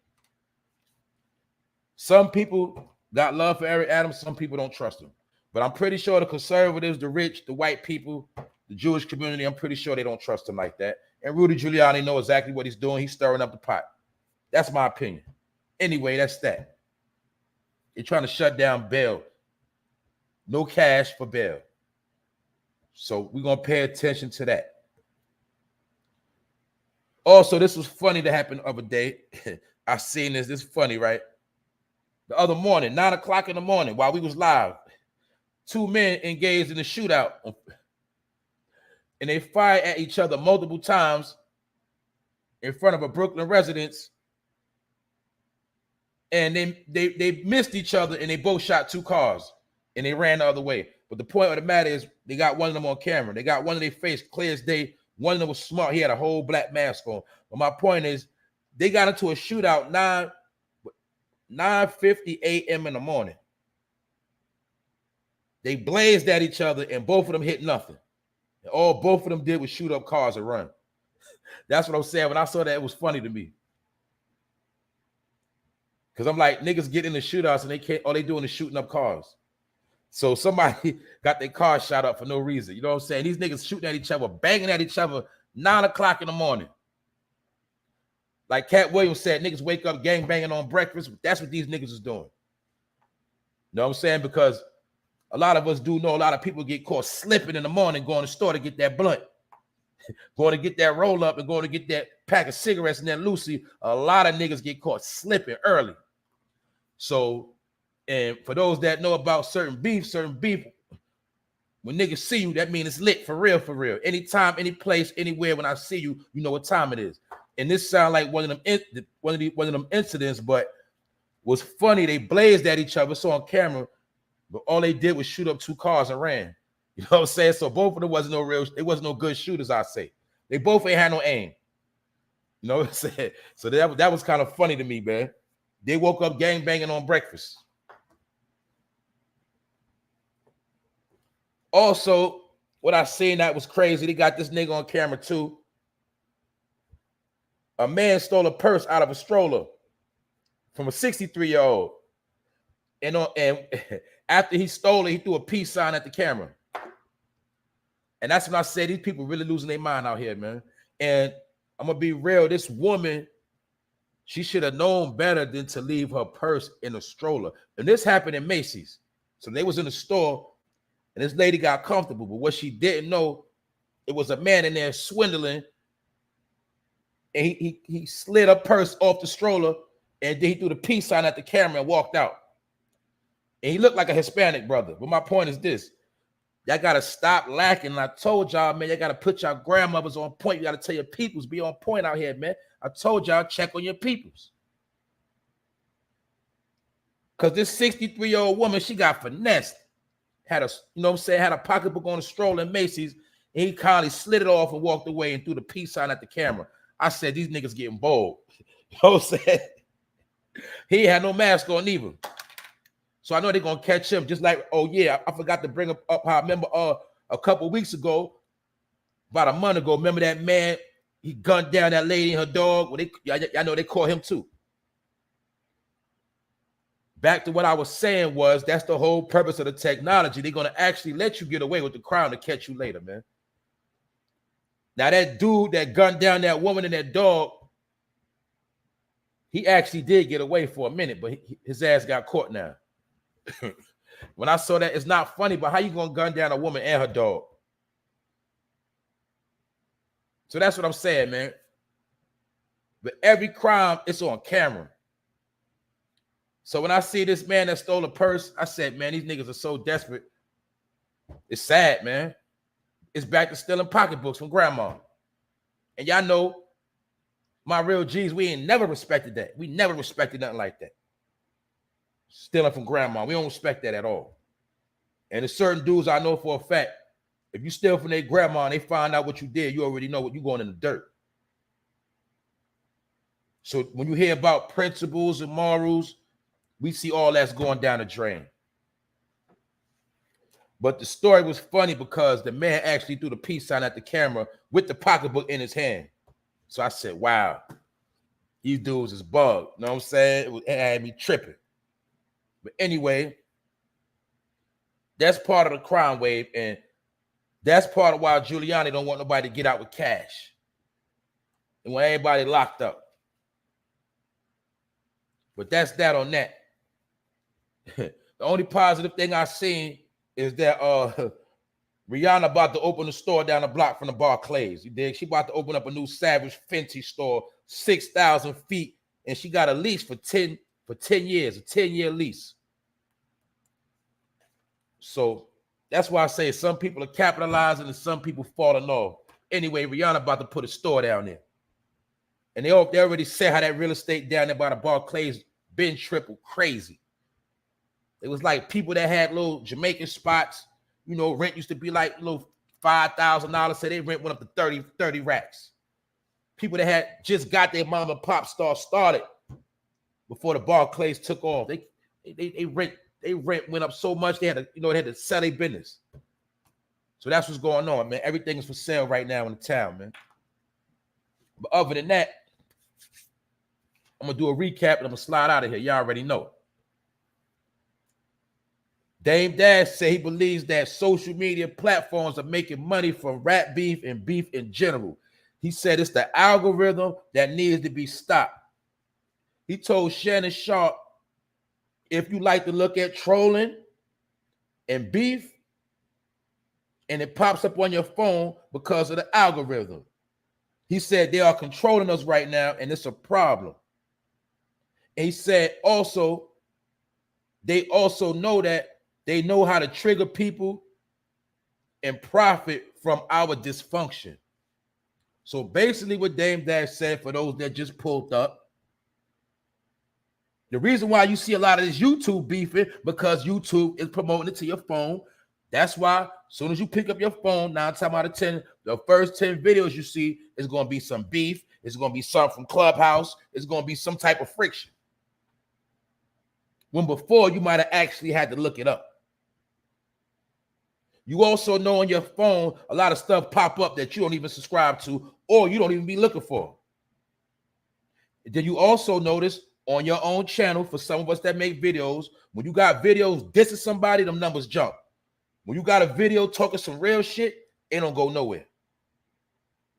Speaker 1: Some people got love for Eric Adams. Some people don't trust him. But I'm pretty sure the conservatives, the rich, the white people, the Jewish community, I'm pretty sure they don't trust him like that. And Rudy Giuliani knows exactly what he's doing. He's stirring up the pot. That's my opinion. Anyway, that's that. They're trying to shut down bail. No cash for bail. So we're going to pay attention to that. Also, this was funny that happened the other day. I seen this. This is funny, right? The other morning, 9 o'clock in the morning, while we was live, two men engaged in a shootout. And they fired at each other multiple times in front of a Brooklyn residence. And they missed each other and they both shot two cars and they ran the other way. But the point of the matter is they got one of them on camera. They got one of their face clear as day. One of them was smart. He had a whole black mask on. But my point is they got into a shootout 9:50 a.m. in the morning. They blazed at each other and both of them hit nothing. And all both of them did was shoot up cars and run. That's what I'm saying. When I saw that, it was funny to me. Because I'm like, niggas get in the shootouts and they can't, all they doing is shooting up cars. So somebody got their car shot up for no reason. You know what I'm saying? These niggas shooting at each other, banging at each other, 9 o'clock in the morning. Like Cat Williams said, niggas wake up gang banging on breakfast. That's what these niggas is doing. You know what I'm saying? Because a lot of us do know a lot of people get caught slipping in the morning, going to the store to get that blunt, going to get that roll up and going to get that pack of cigarettes and that Lucy. A lot of niggas get caught slipping early. So, and for those that know about certain beef, when niggas see you, that means it's lit for real, for real. Anytime, any place, anywhere, when I see you, you know what time it is. And this sound like one of them incidents, but was funny. They blazed at each other, so on camera, but all they did was shoot up two cars and ran. You know what I'm saying? So both of them wasn't no good shooters, I say. They both ain't had no aim. You know what I'm saying? So that was kind of funny to me, man. They woke up gang banging on breakfast. Also, what I seen that was crazy. They got this nigga on camera too. A man stole a purse out of a stroller from a 63-year-old. And after he stole it, he threw a peace sign at the camera. And that's when I said these people really losing their mind out here, man. And I'm going to be real. This woman, she should have known better than to leave her purse in a stroller. And this happened in Macy's. So they was in the store, and this lady got comfortable. But what she didn't know, it was a man in there swindling. And he slid a purse off the stroller, and then he threw the peace sign at the camera and walked out. And he looked like a Hispanic brother. But my point is this. Y'all got to stop lacking. And I told y'all, man, y'all got to put y'all grandmothers on point. You got to tell your peoples, be on point out here, man. I told y'all, check on your peoples. Because this 63-year-old woman, she got finessed. Had a, you know what I'm saying, had a pocketbook on a stroller in Macy's, and he kindly slid it off and walked away and threw the peace sign at the camera. I said, these niggas getting bold. You know what I'm saying? He had no mask on either. So I know they're going to catch him. Just like, oh, yeah, I forgot to bring up how I remember a couple of weeks ago, about a month ago, remember that man, he gunned down that lady and her dog. Well, I know they caught him too. Back to what I was saying was, that's the whole purpose of the technology. They're going to actually let you get away with the crime to catch you later, man. Now, that dude that gunned down that woman and that dog, he actually did get away for a minute, but his ass got caught now. When I saw that, it's not funny, but how you going to gun down a woman and her dog? So that's what I'm saying, man. But every crime, it's on camera. So when I see this man that stole a purse, I said, man, these niggas are so desperate. It's sad, man. It's back to stealing pocketbooks from grandma. And y'all know my real G's, we ain't never respected that. We never respected nothing like that. Stealing from grandma, we don't respect that at all. And there's certain dudes I know for a fact, if you steal from their grandma and they find out what you did, you already know what you're going in the dirt. So when you hear about principles and morals, we see all that's going down the drain. But the story was funny because the man actually threw the peace sign at the camera with the pocketbook in his hand. So I said, wow, these dudes is bugged. You know what I'm saying? It had me tripping. But anyway, that's part of the crime wave, and that's part of why Giuliani don't want nobody to get out with cash. And want everybody locked up. But that's that on that. The only positive thing I seen is that Rihanna about to open a store down the block from the Barclays. You dig? She about to open up a new Savage Fenty store, 6,000 feet, and she got a lease for 10 years, a 10-year lease. So that's why I say some people are capitalizing and some people falling off. Anyway, Rihanna about to put a store down there. And they already said how that real estate down there by the Barclays been triple crazy. It was like people that had little Jamaican spots, you know, rent used to be like little $5,000. So they rent went up to 30 racks. People that had just got their mom and pop store started before the Barclays took off. They rent went up so much they had to sell their business. So that's what's going on, man. Everything is for sale right now in the town, man. But other than that, I'm gonna do a recap and I'm gonna slide out of here. Y'all already know it. Dame Dash said he believes that social media platforms are making money from rap beef and beef in general. He said it's the algorithm that needs to be stopped. He told Shannon Sharp, if you like to look at trolling and beef, and it pops up on your phone because of the algorithm. He said they are controlling us right now, and it's a problem. And he said also, they also know that they know how to trigger people and profit from our dysfunction. So basically what Dame Dash said, for those that just pulled up, the reason why you see a lot of this YouTube beefing, because YouTube is promoting it to your phone. That's why as soon as you pick up your phone, 9 times out of 10, the first 10 videos you see is going to be some beef. It's going to be something from Clubhouse. It's going to be some type of friction. When before you might have actually had to look it up. You also know on your phone, a lot of stuff pop up that you don't even subscribe to or you don't even be looking for. Then you also notice on your own channel, for some of us that make videos, when you got videos dissing somebody, them numbers jump. When you got a video talking some real shit, it don't go nowhere.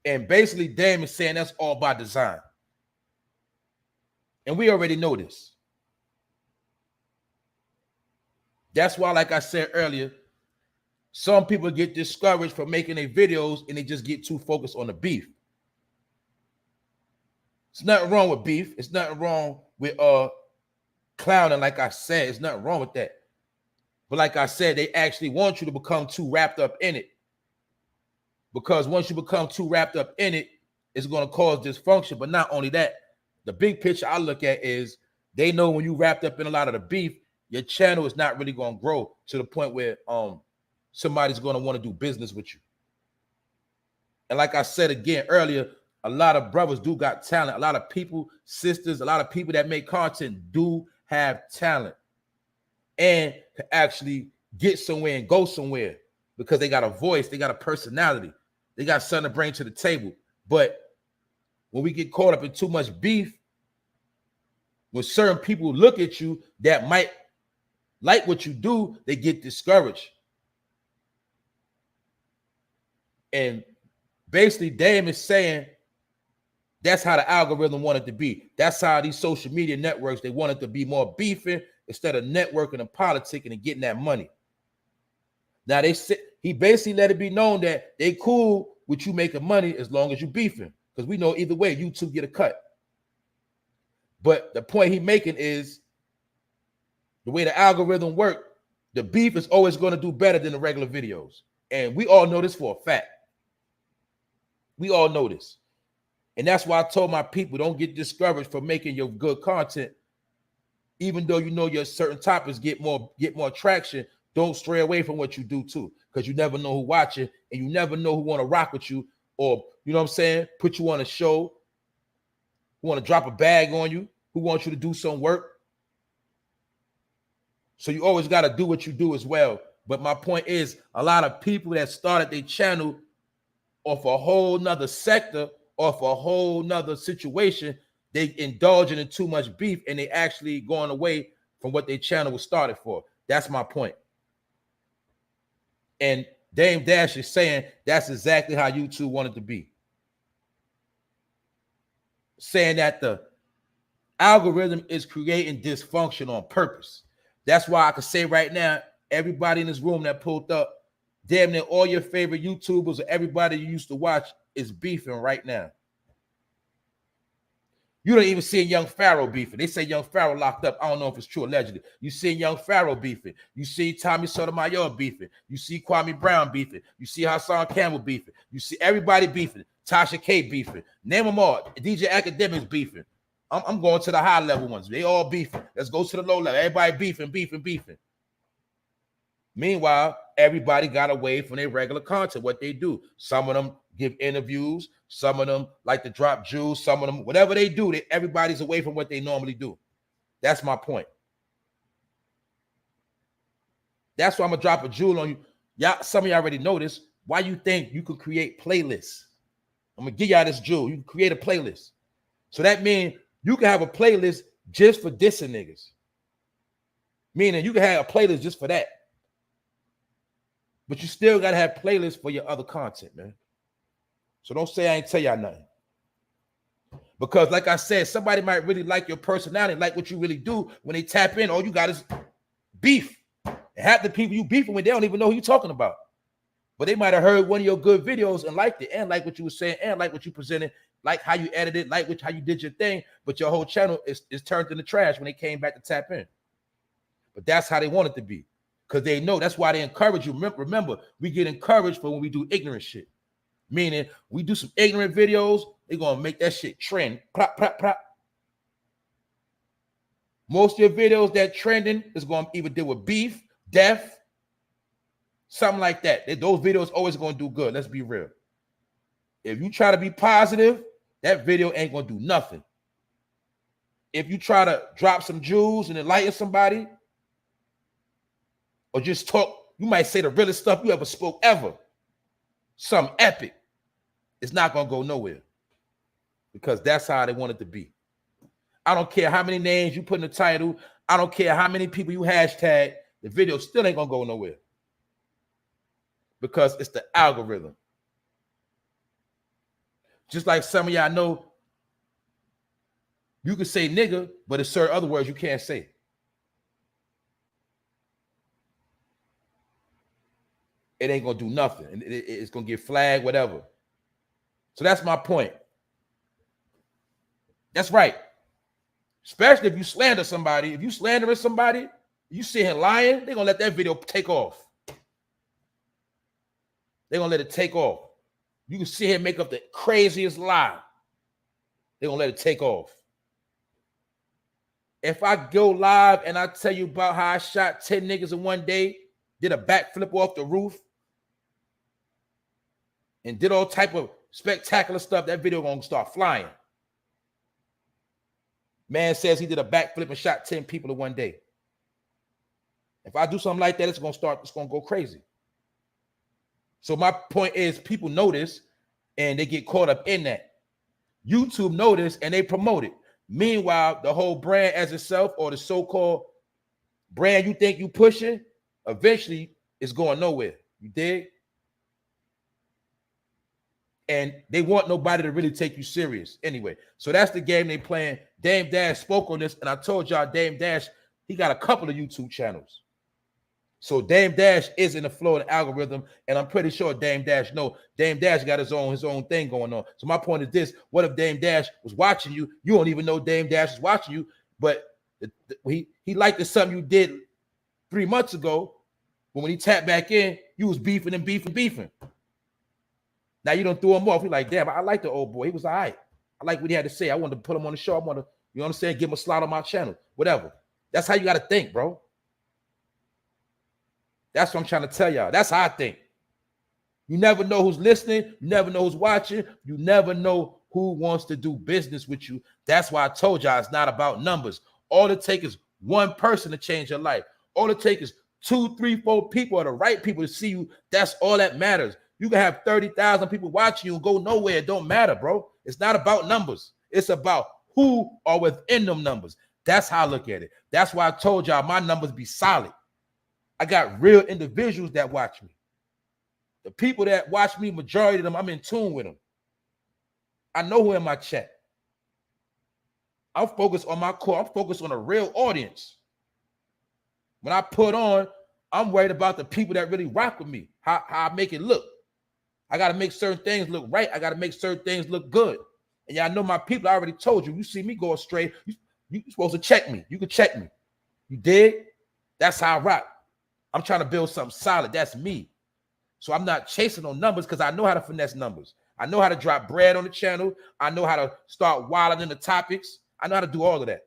Speaker 1: And basically, Dame is saying that's all by design. And we already know this. That's why, like I said earlier, some people get discouraged from making their videos and they just get too focused on the beef. It's nothing wrong with beef. It's nothing wrong with clowning, like I said. It's nothing wrong with that. But like I said, they actually want you to become too wrapped up in it. Because once you become too wrapped up in it, it's going to cause dysfunction. But not only that, the big picture I look at is they know when you wrapped up in a lot of the beef, your channel is not really going to grow to the point where somebody's going to want to do business with you. And like I said again earlier, a lot of brothers do got talent. A lot of people, sisters, a lot of people that make content do have talent and can actually get somewhere and go somewhere because they got a voice, they got a personality, they got something to bring to the table. But when we get caught up in too much beef, when certain people look at you that might like what you do, they get discouraged. And basically, Dame is saying that's how the algorithm wanted to be. That's how these social media networks, they wanted to be more beefing instead of networking and politicking and getting that money. Now, he basically let it be known that they cool with you making money as long as you beefing, because we know either way, you two get a cut. But the point he making is the way the algorithm work, the beef is always going to do better than the regular videos. And we all know this for a fact. We all know this. And that's why I told my people, don't get discouraged for making your good content. Even though you know your certain topics get more traction, don't stray away from what you do too, because you never know who watching, and you never know who want to rock with you, or you know what I'm saying, put you on a show, who want to drop a bag on you, who wants you to do some work. So you always got to do what you do as well. But my point is, a lot of people that started their channel off a whole nother sector, off a whole nother situation, they indulging in too much beef, and they actually going away from what their channel was started for. That's my point. And Dame Dash is saying that's exactly how YouTube wanted to be. Saying that the algorithm is creating dysfunction on purpose. That's why I can say right now, everybody in this room that pulled up, damn near all your favorite YouTubers or everybody you used to watch is beefing right now. You don't even see Young Pharaoh beefing. They say Young Pharaoh locked up. I don't know if it's true, allegedly. You see Young Pharaoh beefing. You see Tommy Sotomayor beefing. You see Kwame Brown beefing. You see Hassan Campbell beefing. You see everybody beefing. Tasha K beefing. Name them all. DJ Academics beefing. I'm going to the high level ones. They all beefing. Let's go to the low level. Everybody beefing. Meanwhile, everybody got away from their regular content, what they do. Some of them give interviews. Some of them like to drop jewels. Some of them, whatever they do, everybody's away from what they normally do. That's my point. That's why I'm going to drop a jewel on you. Y'all, some of y'all already know this. Why you think you could create playlists? I'm going to give y'all this jewel. You can create a playlist. So that means you can have a playlist just for dissing niggas. Meaning you can have a playlist just for that. But you still got to have playlists for your other content, man. So don't say I ain't tell y'all nothing. Because like I said, somebody might really like your personality, like what you really do. When they tap in, all you got is beef. And half the people you beefing with, they don't even know who you're talking about. But they might have heard one of your good videos and liked it, and like what you were saying, and like what you presented, like how you edited, like how you did your thing. But your whole channel is turned into trash when they came back to tap in. But that's how they want it to be. Because they know that's why they encourage you. Remember, we get encouraged for when we do ignorant shit. Meaning, we do some ignorant videos, they're going to make that shit trend. Plop, plop, plop. Most of your videos that trending is going to either deal with beef, death, something like that. Those videos always going to do good. Let's be real. If you try to be positive, that video ain't going to do nothing. If you try to drop some jewels and enlighten somebody, or just talk, you might say the realest stuff you ever spoke ever. Something epic. It's not going to go nowhere. Because that's how they want it to be. I don't care how many names you put in the title. I don't care how many people you hashtag. The video still ain't going to go nowhere. Because it's the algorithm. Just like some of y'all know, you can say nigga, but there's certain other words you can't say. It ain't going to do nothing. And it's going to get flagged, whatever. So that's my point. That's right. Especially if you slander somebody. If you slandering somebody, you sit here lying, they're going to let that video take off. They're going to let it take off. You can sit here and make up the craziest lie. They're going to let it take off. If I go live and I tell you about how I shot 10 niggas in one day, did a backflip off the roof, and did all type of spectacular stuff, that video gonna start flying. Man says he did a backflip and shot 10 people in one day. If I do something like that, it's gonna go crazy. So my point is, people notice and they get caught up in that. YouTube notice and they promote it. Meanwhile, the whole brand as itself, or the so-called brand you think you pushing, eventually is going nowhere. You dig? And they want nobody to really take you serious anyway. So that's the game they playing. Dame Dash spoke on this, and I told y'all Dame Dash, he got a couple of YouTube channels. So Dame Dash is in the flow of the algorithm, and I'm pretty sure Dame Dash Dame Dash got his own thing going on. So my point is this: what if Dame Dash was watching you? You don't even know Dame Dash is watching you, but he liked something you did 3 months ago, but when he tapped back in, you was beefing. Now you don't throw him off. He like, damn, I like the old boy. He was all right. I like what he had to say. I wanted to put him on the show. I want to, you know what I'm saying, give him a slot on my channel, whatever. That's how you got to think, bro. That's what I'm trying to tell y'all. That's how I think. You never know who's listening. You never know who's watching. You never know who wants to do business with you. That's why I told y'all it's not about numbers. All it takes is one person to change your life. All it takes is 2, 3, 4 people, or the right people to see you. That's all that matters. You can have 30,000 people watching you and go nowhere. It don't matter, bro. It's not about numbers. It's about who are within them numbers. That's how I look at it. That's why I told y'all my numbers be solid. I got real individuals that watch me. The people that watch me, majority of them, I'm in tune with them. I know who in my chat. I'm focused on my core. I'm focused on a real audience. When I put on, I'm worried about the people that really rock with me, how I make it look. I got to make certain things look right. I got to make certain things look good. And y'all know my people, I already told you, you see me go astray, you're supposed to check me. You can check me. You dig? That's how I rock. I'm trying to build something solid. That's me. So I'm not chasing on numbers because I know how to finesse numbers. I know how to drop bread on the channel. I know how to start wilding in the topics. I know how to do all of that.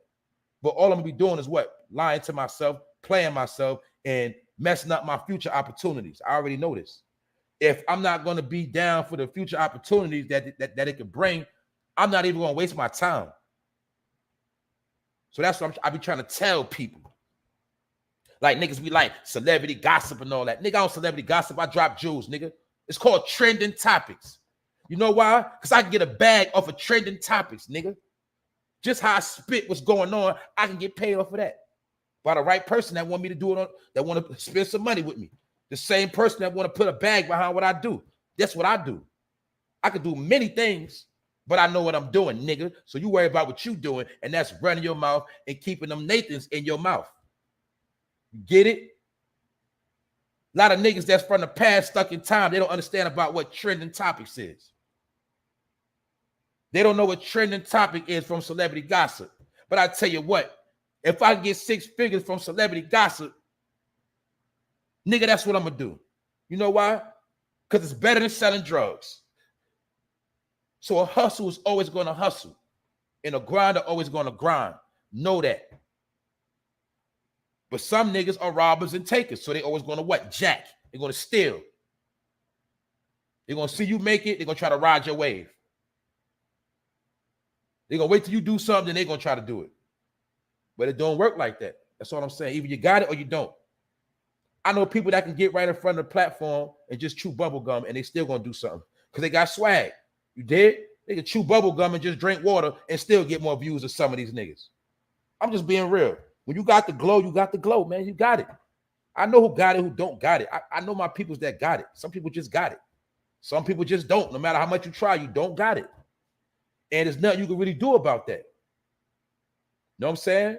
Speaker 1: But all I'm going to be doing is what? Lying to myself, playing myself, and messing up my future opportunities. I already know this. If I'm not going to be down for the future opportunities that it could bring, I'm not even going to waste my time. So that's what I be trying to tell people. Like niggas be like celebrity gossip and all that. Nigga, I don't celebrity gossip. I drop jewels, nigga. It's called trending topics. You know why? Because I can get a bag off of trending topics, nigga. Just how I spit what's going on, I can get paid off of that. By the right person that want me to do it on, that want to spend some money with me. The same person that want to put a bag behind what I do. That's what I do. I can do many things, but I know what I'm doing, nigga. So you worry about what you doing, and that's running your mouth and keeping them Nathans in your mouth. You get it? A lot of niggas that's from the past stuck in time, they don't understand about what trending topics is. They don't know what trending topic is from celebrity gossip. But I tell you what, if I get 6 figures from celebrity gossip, nigga, that's what I'm going to do. You know why? Because it's better than selling drugs. So a hustle is always going to hustle. And a grinder always going to grind. Know that. But some niggas are robbers and takers. So they always going to what? Jack. They're going to steal. They're going to see you make it. They're going to try to ride your wave. They're going to wait till you do something, then they're going to try to do it. But it don't work like that. That's all I'm saying. Either you got it or you don't. I know people that can get right in front of the platform and just chew bubble gum and they still going to do something because they got swag. You did? They can chew bubble gum and just drink water and still get more views than some of these niggas. I'm just being real. When you got the glow, you got the glow, man. You got it. I know who got it, who don't got it. I know my peoples that got it. Some people just got it. Some people just don't. No matter how much you try, you don't got it. And there's nothing you can really do about that. You know what I'm saying?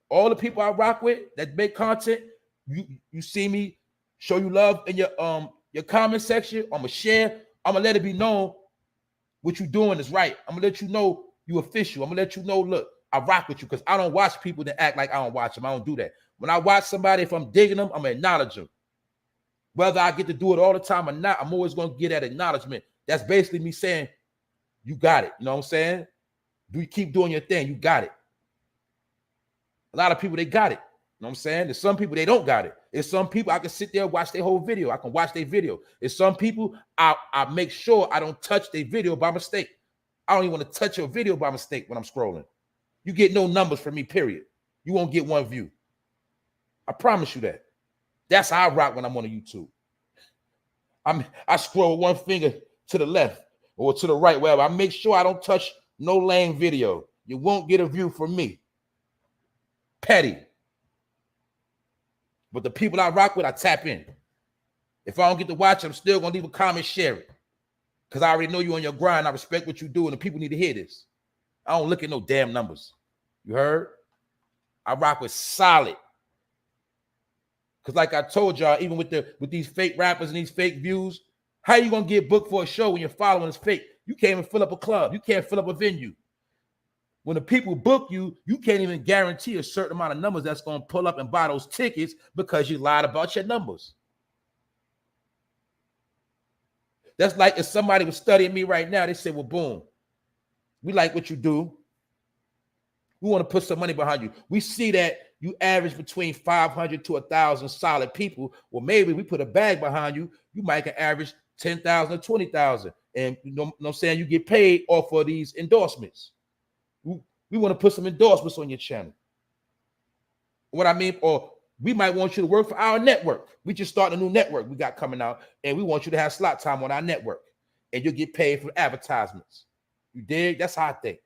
Speaker 1: All the people I rock with that make content, you see me show you love in your comment section. I'm gonna share. I'm gonna let it be known what you're doing is right. I'm gonna let you know you official. I'm gonna let you know, look, I rock with you because I don't watch people that act like I don't watch them. I don't do that. When I watch somebody, if I'm digging them, I'm gonna acknowledge them. Whether I get to do it all the time or not, I'm always gonna get that acknowledgement. That's basically me saying, you got it. You know what I'm saying? Do you keep doing your thing? You got it. A lot of people, they got it. You know what I'm saying? There's some people, they don't got it. There's some people, I can sit there and watch their whole video. I can watch their video. There's some people, I make sure I don't touch their video by mistake. I don't even want to touch your video by mistake when I'm scrolling. You get no numbers from me, period. You won't get one view. I promise you that. That's how I rock when I'm on YouTube. I scroll one finger to the left or to the right, wherever. I make sure I don't touch no lame video. You won't get a view from me. Petty. But the people I rock with, I tap in. If I don't get to watch, I'm still going to leave a comment, share it. Because I already know you on your grind. I respect what you do, and the people need to hear this. I don't look at no damn numbers. You heard? I rock with solid. Because like I told y'all, even with these fake rappers and these fake views, how you going to get booked for a show when your following is fake? You can't even fill up a club. You can't fill up a venue. When the people book you, you can't even guarantee a certain amount of numbers that's going to pull up and buy those tickets because you lied about your numbers. That's like if somebody was studying me right now, they say, well, boom, We like what you do. We want to put some money behind you. We see that you average between 500 to 1,000 solid people. Well, maybe we put a bag behind you. You might can average 10,000 or 20,000. And you know what I'm saying? You get paid off of these endorsements. We want to put some endorsements on your channel. What I mean, or we might want you to work for our network. We just started a new network we got coming out, and we want you to have slot time on our network, and you'll get paid for advertisements. You dig? That's how I think.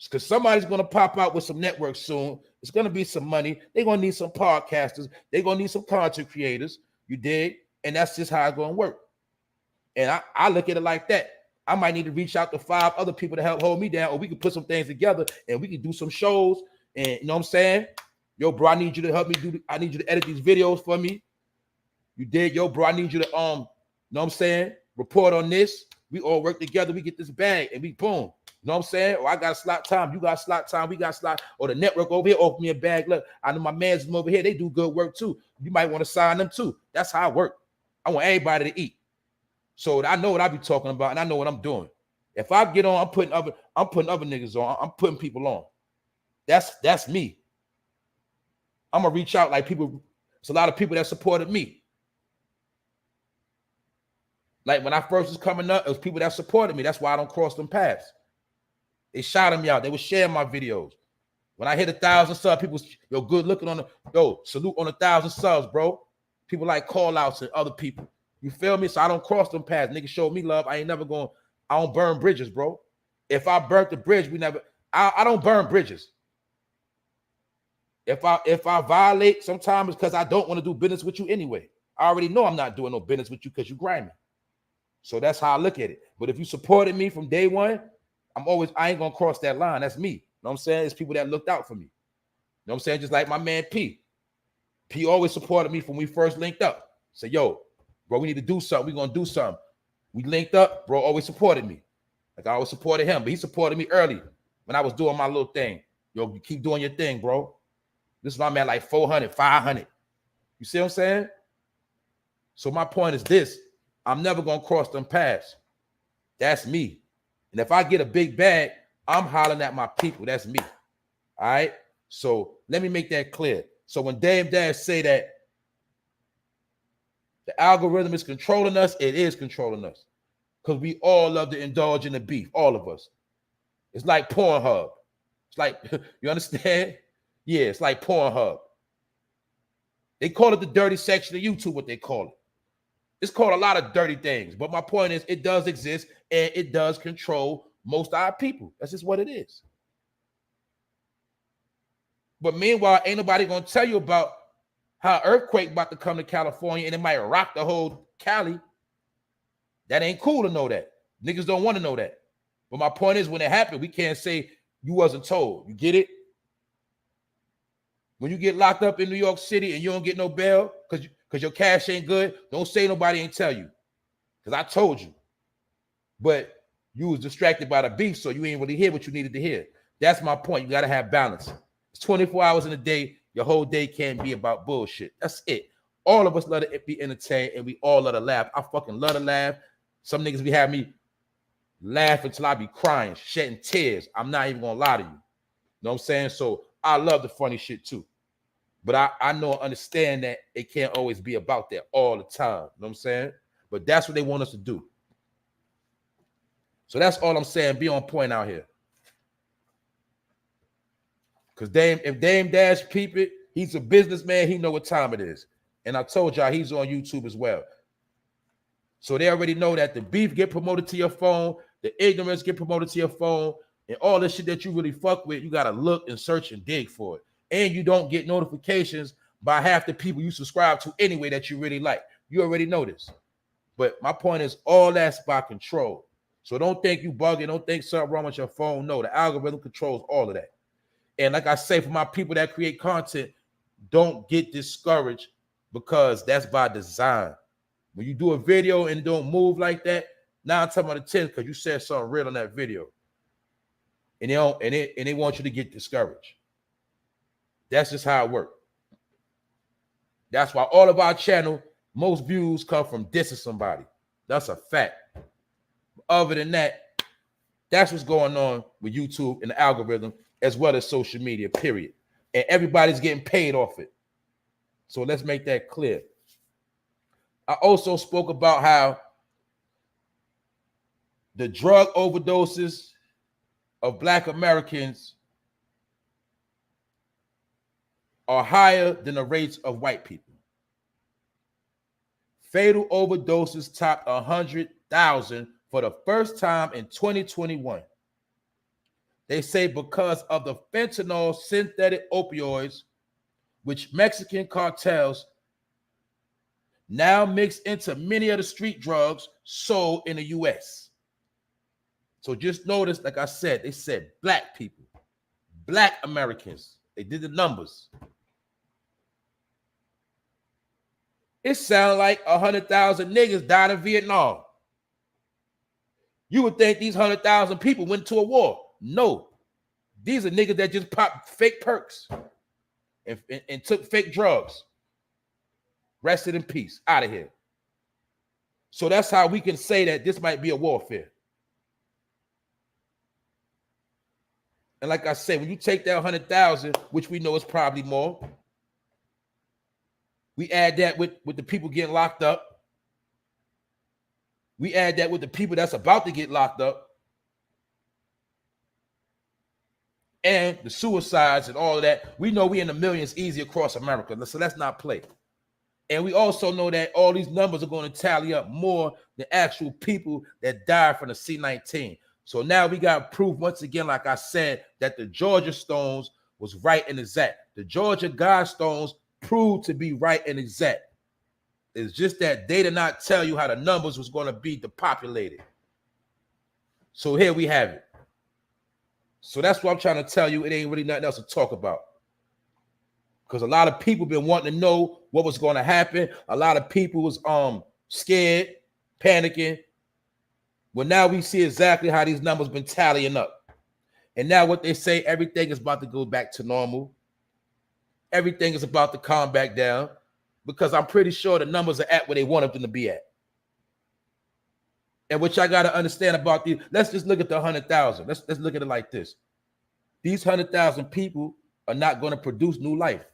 Speaker 1: Because somebody's going to pop out with some networks soon. It's going to be some money. They're going to need some podcasters. They're going to need some content creators. You dig? And that's just how it's going to work. And I look at it like that. I might need to reach out to 5 other people to help hold me down, or we can put some things together and we can do some shows. And you know what I'm saying? Yo, bro, I need you to help me I need you to edit these videos for me. You dig? Yo, bro, I need you to, you know what I'm saying? Report on this. We all work together. We get this bag and we boom. You know what I'm saying? Or I got a slot time. You got slot time. We got slot. Or the network over here open me a bag. Look, I know my man's from over here. They do good work too. You might want to sign them too. That's how I work. I want everybody to eat. So I know what I be talking about and I know what I'm doing. If I get on, I'm putting other niggas on. I'm putting people on. That's me. I'm gonna reach out like people. It's a lot of people that supported me. Like when I first was coming up, it was people that supported me. That's why I don't cross them paths. They shouted me out. They were sharing my videos. When I hit 1,000 subs, people, yo, good looking on the, yo, salute on 1,000 subs, bro. People like call outs and other people. You feel me? So I don't cross them paths. Niggas showed me love. I ain't never going, I don't burn bridges, bro. If I burnt the bridge, I don't burn bridges. If I violate, sometimes it's because I don't want to do business with you anyway. I already know I'm not doing no business with you because you grimy. So that's how I look at it. But if you supported me from day one, I ain't gonna cross that line. That's me. You know what I'm saying? It's people that looked out for me. You know what I'm saying? Just like my man P. P always supported me from when we first linked up. Say, yo, bro, we need to do something. We're gonna do something. We linked up, bro, always supported me. Like I always supported him, but he supported me early when I was doing my little thing. Yo, you keep doing your thing, bro. This is why I'm at like 400, 500. You see what I'm saying? So my point is this. I'm never gonna cross them paths. That's me. And if I get a big bag, I'm hollering at my people. That's me. All right. So let me make that clear. So when Dame Dash say that the algorithm is controlling us, it is controlling us. Because we all love to indulge in the beef, all of us. It's like Pornhub. It's like, you understand? Yeah, it's like Pornhub. They call it the dirty section of YouTube, what they call it. It's called a lot of dirty things. But my point is, it does exist and it does control most of our people. That's just what it is. But meanwhile, ain't nobody going to tell you about how an earthquake about to come to California and it might rock the whole Cali. That ain't cool to know that. Niggas don't want to know that. But my point is, when it happened, we can't say you wasn't told. You get it? When you get locked up in New York City and you don't get no bail because your cash ain't good, don't say nobody ain't tell you. Because I told you. But you was distracted by the beef, so you ain't really hear what you needed to hear. That's my point. You got to have balance. It's 24 hours in a day. Your whole day can't be about bullshit. That's it. All of us love to be entertained, and we all love to laugh. I fucking love to laugh. Some niggas be having me laugh until I be crying, shedding tears. I'm not even going to lie to you. You know what I'm saying? So I love the funny shit too. But I know and understand that it can't always be about that all the time. You know what I'm saying? But that's what they want us to do. So that's all I'm saying. Be on point out here. Because if Dame Dash peep it, he's a businessman. He know what time it is. And I told y'all he's on YouTube as well. So they already know that the beef get promoted to your phone, the ignorance get promoted to your phone, and all this shit that you really fuck with, you got to look and search and dig for it. And you don't get notifications by half the people you subscribe to anyway that you really like. You already know this. But my point is, all that's by control. So don't think you bugging. Don't think something wrong with your phone. No, the algorithm controls all of that. And like I say, for my people that create content, don't get discouraged because that's by design. When you do a video and don't move like that, 9 times out of 10, because you said something real on that video. And they want you to get discouraged. That's just how it works. That's why all of our channel, most views come from dissing somebody. That's a fact. Other than that, That's what's going on with YouTube and the algorithm, as well as social media, period. And everybody's getting paid off it. So let's make that clear. I also spoke about how the drug overdoses of Black Americans are higher than the rates of white people. Fatal overdoses topped 100,000 for the first time in 2021. They say because of the fentanyl synthetic opioids, which Mexican cartels now mix into many of the street drugs sold in the U.S. So just notice, like I said, they said Black people, Black Americans. They did the numbers. It sounds like 100,000 niggas died in Vietnam. You would think these 100,000 people went to a war. No. These are niggas that just popped fake perks and took fake drugs. Rested in peace. Out of here. So that's how we can say that this might be a warfare. And like I said, when you take that 100,000, which we know is probably more, we add that with the people getting locked up. We add that with the people that's about to get locked up. And the suicides and all of that. We know we in the millions easy across America. So let's not play. And we also know that all these numbers are going to tally up more than actual people that died from the C-19. So now we got proof once again, like I said, that the Georgia Stones was right and exact. The Georgia Guidestones proved to be right and exact. It's just that they did not tell you how the numbers was going to be depopulated. So here we have it. So that's what I'm trying to tell you. It ain't really nothing else to talk about. Because a lot of people been wanting to know what was going to happen. A lot of people was scared, panicking. Well, now we see exactly how these numbers been tallying up. And now what they say, everything is about to go back to normal. Everything is about to calm back down, because I'm pretty sure the numbers are at where they want them to be at. And what y'all got to understand about these, let's just look at the 100,000. Let's look at it like this. These 100,000 people are not going to produce new life.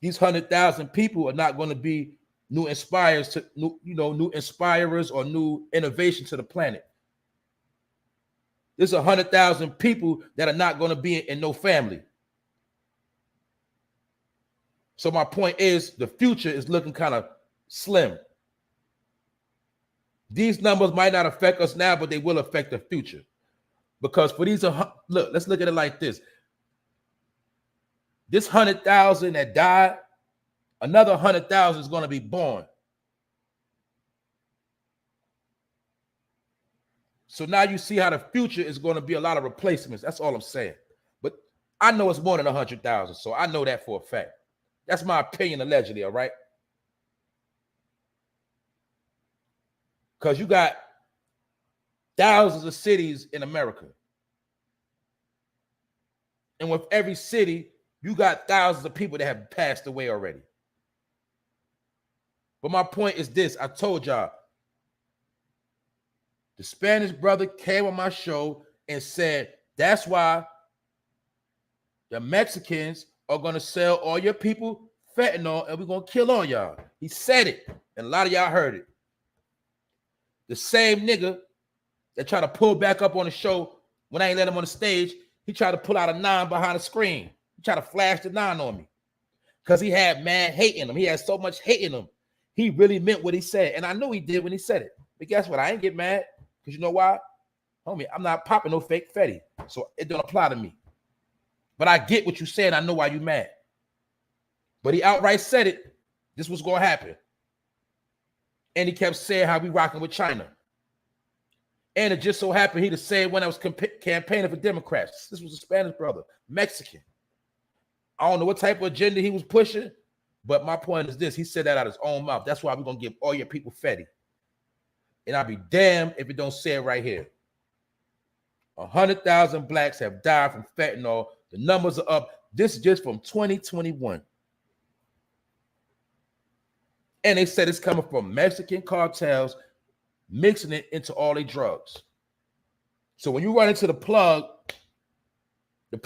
Speaker 1: These 100,000 people are not going to be new inspirers or new innovation to the planet. There's 100,000 people that are not going to be in no family. So my point is, the future is looking kind of slim. These numbers might not affect us now, but they will affect the future. Because for these, look, let's look at it like this. This 100,000 that died, another 100,000 is going to be born. So now you see how the future is going to be a lot of replacements. That's all I'm saying. But I know it's more than 100,000, so I know that for a fact. That's my opinion, allegedly, all right? Because you got thousands of cities in America. And with every city, you got thousands of people that have passed away already. But my point is this. I told y'all, the Spanish brother came on my show and said, that's why the Mexicans are going to sell all your people fentanyl and we're going to kill all y'all. He said it, and a lot of y'all heard it. The same nigga that tried to pull back up on the show when I ain't let him on the stage, he tried to pull out a 9 behind the screen. He tried to flash the 9 on me because he had mad hate in him. He had so much hate in him. He really meant what he said, and I know he did when he said it. But guess what? I ain't get mad, because you know why? Homie, I'm not popping no fake Fetty, so it don't apply to me. But I get what you said. I know why you mad. But he outright said it. This was going to happen. And he kept saying how we rocking with China. And it just so happened he the same one that was campaigning for Democrats. This was a Spanish brother, Mexican. I don't know what type of agenda he was pushing, but my point is this. He said that out of his own mouth. That's why we're going to give all your people Fetty. And I'll be damned if it don't say it right here. 100,000 blacks have died from fentanyl. The numbers are up. This is just from 2021. And they said it's coming from Mexican cartels mixing it into all their drugs. So when you run into the plug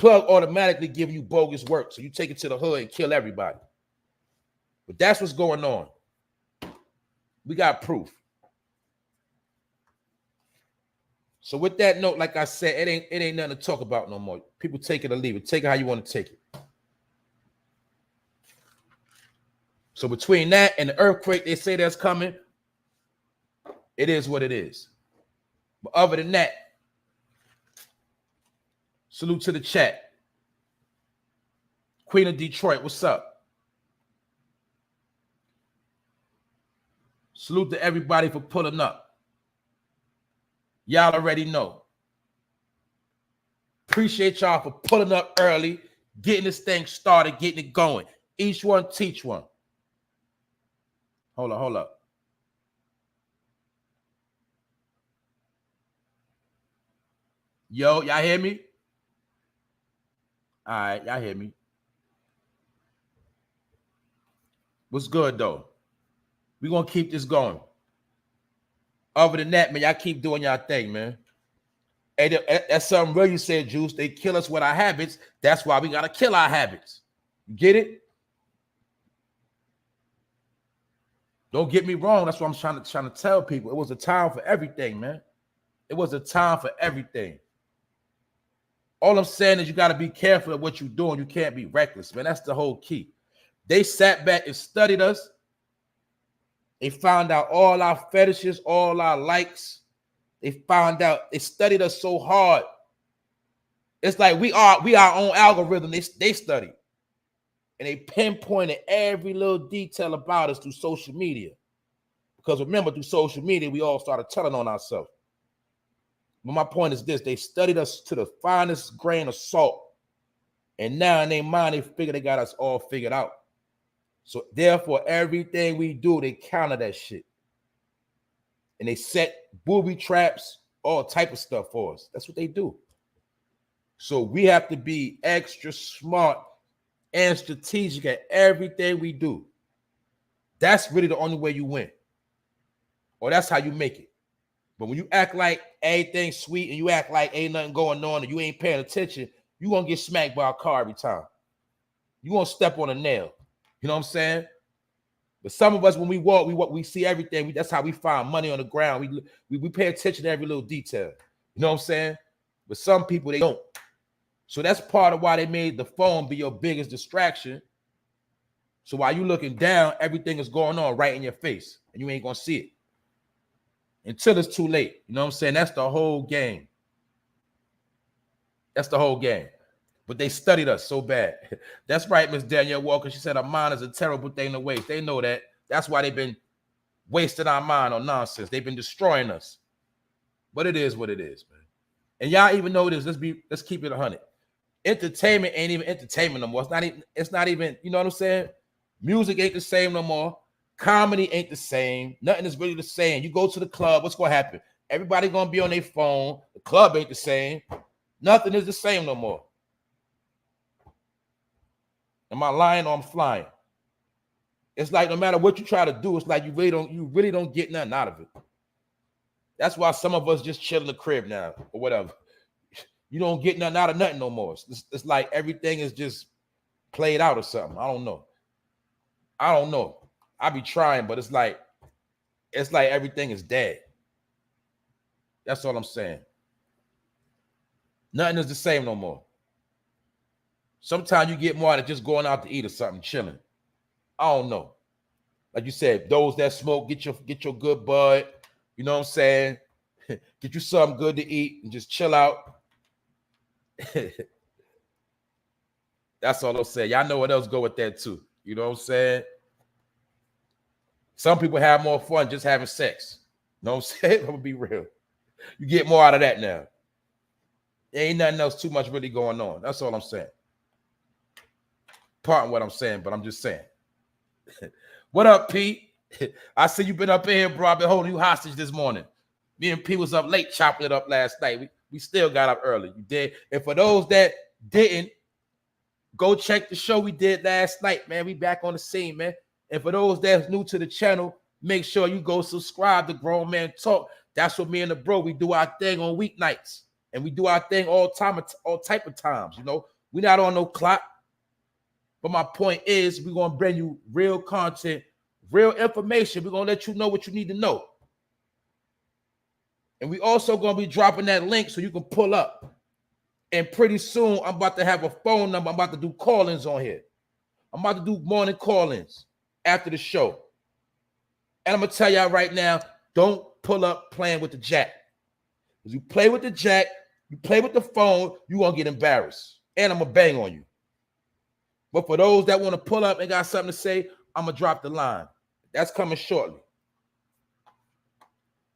Speaker 1: automatically give you bogus work. So you take it to the hood and kill everybody. But that's what's going on. We got proof. So with that note, like I said, it ain't nothing to talk about no more. People take it or leave it. Take it how you want to take it. So between that and the earthquake they say that's coming, it is what it is. But other than that, salute to the chat. Queen of Detroit, what's up? Salute to everybody for pulling up. Y'all already know. Appreciate y'all for pulling up early, getting this thing started, getting it going. Each one teach one. Hold up. Yo, y'all hear me? All right, y'all hear me. What's good, though? We're going to keep this going. Other than that, man, y'all keep doing y'all thing, man. And that's something real you said, Juice. They kill us with our habits. That's why we got to kill our habits. You get it? Don't get me wrong. That's what I'm trying to tell people. It was a time for everything, man. It was a time for everything. All I'm saying is you got to be careful of what you're doing. You can't be reckless, man. That's the whole key. They sat back and studied us. They found out all our fetishes, all our likes. They found out, they studied us so hard. It's like we are our own algorithm. They studied. And they pinpointed every little detail about us through social media. Because remember, through social media, we all started telling on ourselves. But my point is this: they studied us to the finest grain of salt. And now in their mind, they figure they got us all figured out. So therefore, everything we do, they counter that shit. And they set booby traps, all type of stuff for us. That's what they do. So we have to be extra smart and strategic at everything we do. That's really the only way you win. Or that's how you make it. But when you act like everything's sweet and you act like ain't nothing going on and you ain't paying attention, you're going to get smacked by a car every time. You're going to step on a nail. You know what I'm saying? But some of us, when we walk, we see everything. That's how we find money on the ground. We pay attention to every little detail. You know what I'm saying? But some people, they don't. So that's part of why they made the phone be your biggest distraction. So while you're looking down, everything is going on right in your face. And you ain't going to see it. Until it's too late. You know what I'm saying? That's the whole game. That's the whole game. But they studied us so bad. That's right, Miss Danielle Walker. She said our mind is a terrible thing to waste. They know that. That's why they've been wasting our mind on nonsense. They've been destroying us. But it is what it is, man. And y'all even know this. Let's keep it 100. Entertainment ain't even entertainment no more. It's not even, you know what I'm saying? Music ain't the same no more. Comedy ain't the same. Nothing is really the same. You go to the club, what's going to happen? Everybody going to be on their phone. The club ain't the same. Nothing is the same no more. Am I lying or I'm flying? It's like no matter what you try to do, it's like you really don't get nothing out of it. That's why some of us just chill in the crib now or whatever. You don't get nothing out of nothing no more. It's like everything is just played out or something. I don't know. I be trying, but it's like everything is dead. That's all I'm saying. Nothing is the same no more. Sometimes you get more out of just going out to eat or something, chilling. I don't know. Like you said, those that smoke, get your good bud. You know what I'm saying? Get you something good to eat and just chill out. That's all I'll say. Y'all know what else go with that too. You know what I'm saying? Some people have more fun just having sex. You know what I'm saying? I'm gonna be real. You get more out of that now. There ain't nothing else too much really going on. That's all I'm saying. Pardon what I'm saying, but I'm just saying. What up, Pete? I see you been up in here, bro. I've been holding you hostage this morning. Me and Pete was up late chopping it up last night. We still got up early. You did. And for those that didn't, go check the show we did last night, man. We back on the scene, man. And for those that's new to the channel, make sure you go subscribe to Grown Man Talk. That's what me and the bro, we do our thing on weeknights. and we do our thing all type of times. You know, we're not on no clock. But my point is, we're gonna bring you real content, real information. We're gonna let you know what you need to know. And we also gonna be dropping that link so you can pull up. And pretty soon, I'm about to have a phone number. I'm about to do call-ins on here. I'm about to do morning call-ins after the show. And I'm gonna tell y'all right now, don't pull up playing with the jack. Because you play with the jack, you play with the phone, you're gonna get embarrassed. And I'm gonna bang on you. But for those that want to pull up and got something to say, I'm gonna drop the line. That's coming shortly.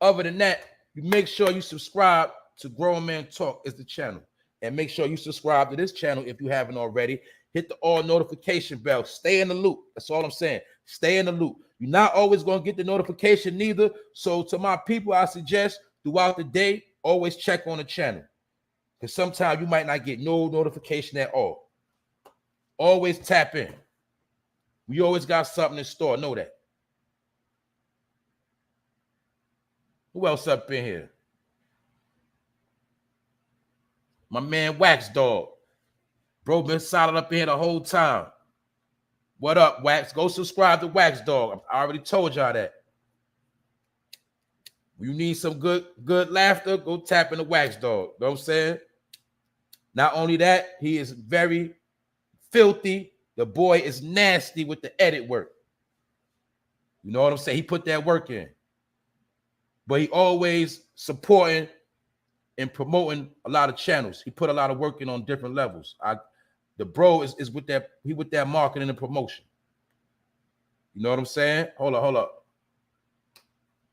Speaker 1: Other than that, you make sure you subscribe to Grown Man Talk is the channel. And make sure you subscribe to this channel if you haven't already. Hit the all notification bell. Stay in the loop. That's all I'm saying. Stay in the loop. You're not always going to get the notification neither. So to my people, I suggest throughout the day, always check on the channel. Because sometimes you might not get no notification at all. Always tap in. We always got something in store. Know that. Who else up in here? My man Wax Dog. Bro been solid up in here the whole time. What up, Wax? Go subscribe to Wax Dog. I already told y'all that. You need some good laughter, go tap into Wax Dog. You know what I'm saying? Not only that, he is very filthy. The boy is nasty with the edit work. You know what I'm saying? He put that work in. But he always supporting and promoting a lot of channels. He put a lot of work in on different levels. The bro is with that, he with that marketing and promotion. You know what I'm saying? Hold up.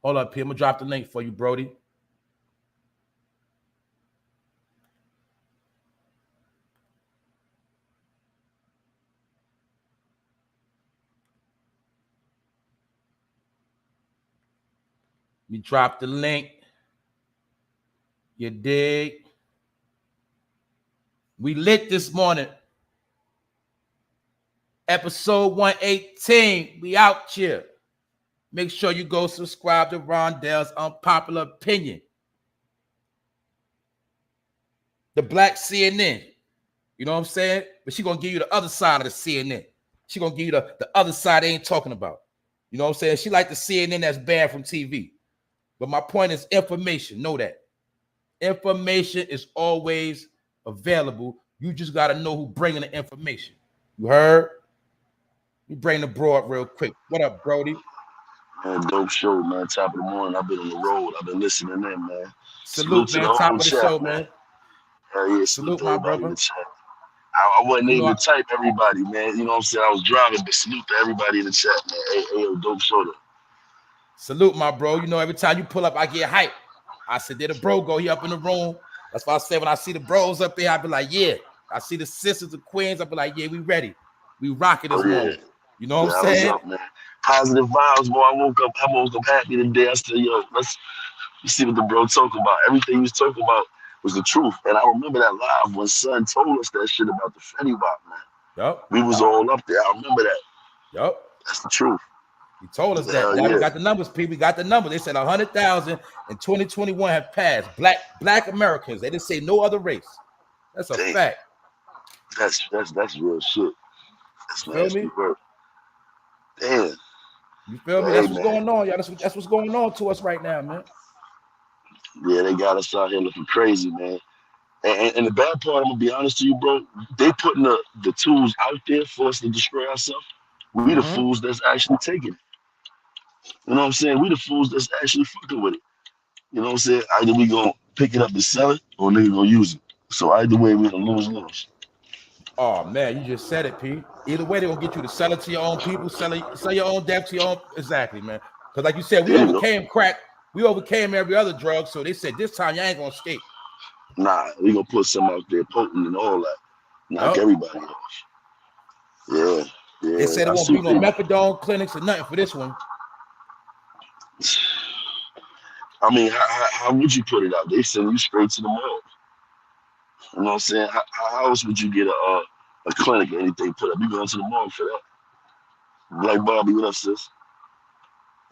Speaker 1: Hold up here. I'm gonna drop the link for you, Brody. We dropped the link. You dig? We lit this morning. Episode 118. We out here. Make sure you go subscribe to Rondell's Unpopular Opinion. The black CNN. You know what I'm saying? But she gonna give you the other side of the CNN. She gonna give you the other side they ain't talking about. You know what I'm saying? She like the CNN that's banned from TV. But my point is information. Know that. Information is always available. You just got to know who bringing the information. You heard? You bring the bro up real quick. What up, Brody?
Speaker 2: Man, dope show, man. Top of the morning. I've been on the road. I've been listening in, man.
Speaker 1: Salute man. Top of the show, man.
Speaker 2: Yeah, salute my brother. In the chat. I wasn't able to type everybody, man. You know what I'm saying? I was driving, but salute to everybody in the chat, man. Hey, dope show, though.
Speaker 1: Salute, my bro. You know, every time you pull up, I get hyped. I said, there the bro go. He up in the room. That's why I said when I see the bros up there, I be like, yeah. I see the sisters, the queens. I be like, yeah, we ready. We rocking this morning. You know what I'm saying?
Speaker 2: Up, man. Positive vibes, boy. I woke up happy today. I said, yo, let's see what the bro talking about. Everything he was talking about was the truth. And I remember that live when Son told us that shit about the Fetty Wap, man.
Speaker 1: Yep.
Speaker 2: We was all up there. I remember that.
Speaker 1: Yep.
Speaker 2: That's the truth.
Speaker 1: He told us that. Now we got the numbers, people. We got the numbers. They said 100,000 in 2021 have passed. Black Americans. They didn't say no other race. That's a fact.
Speaker 2: That's real shit. That's nasty work. Damn.
Speaker 1: You feel me? That's what's going on, y'all. That's what's going on to us right now, man.
Speaker 2: Yeah, they got us out here looking crazy, man. And the bad part, I'm gonna be honest to you, bro. They putting the tools out there for us to destroy ourselves. We the fools that's actually taking it. You know what I'm saying? We the fools that's actually fucking with it. You know what I'm saying? Either we gonna pick it up and sell it, or nigga gonna use it. So either way, we gonna lose.
Speaker 1: Oh man, you just said it, P. Either way, they're gonna get you to sell it to your own people, sell your own debt to your own. Exactly, man. Because like you said, we overcame crack, we overcame every other drug. So they said this time you ain't gonna escape.
Speaker 2: Nah, we gonna put some out there potent and all that. Knock everybody off. Yeah.
Speaker 1: They said it won't be no methadone clinics or nothing for this one.
Speaker 2: I mean, how would you put it out? They send you straight to the mall. You know what I'm saying? How else would you get a clinic or anything put up? You going to the mall for that? Black Barbie, what up, sis?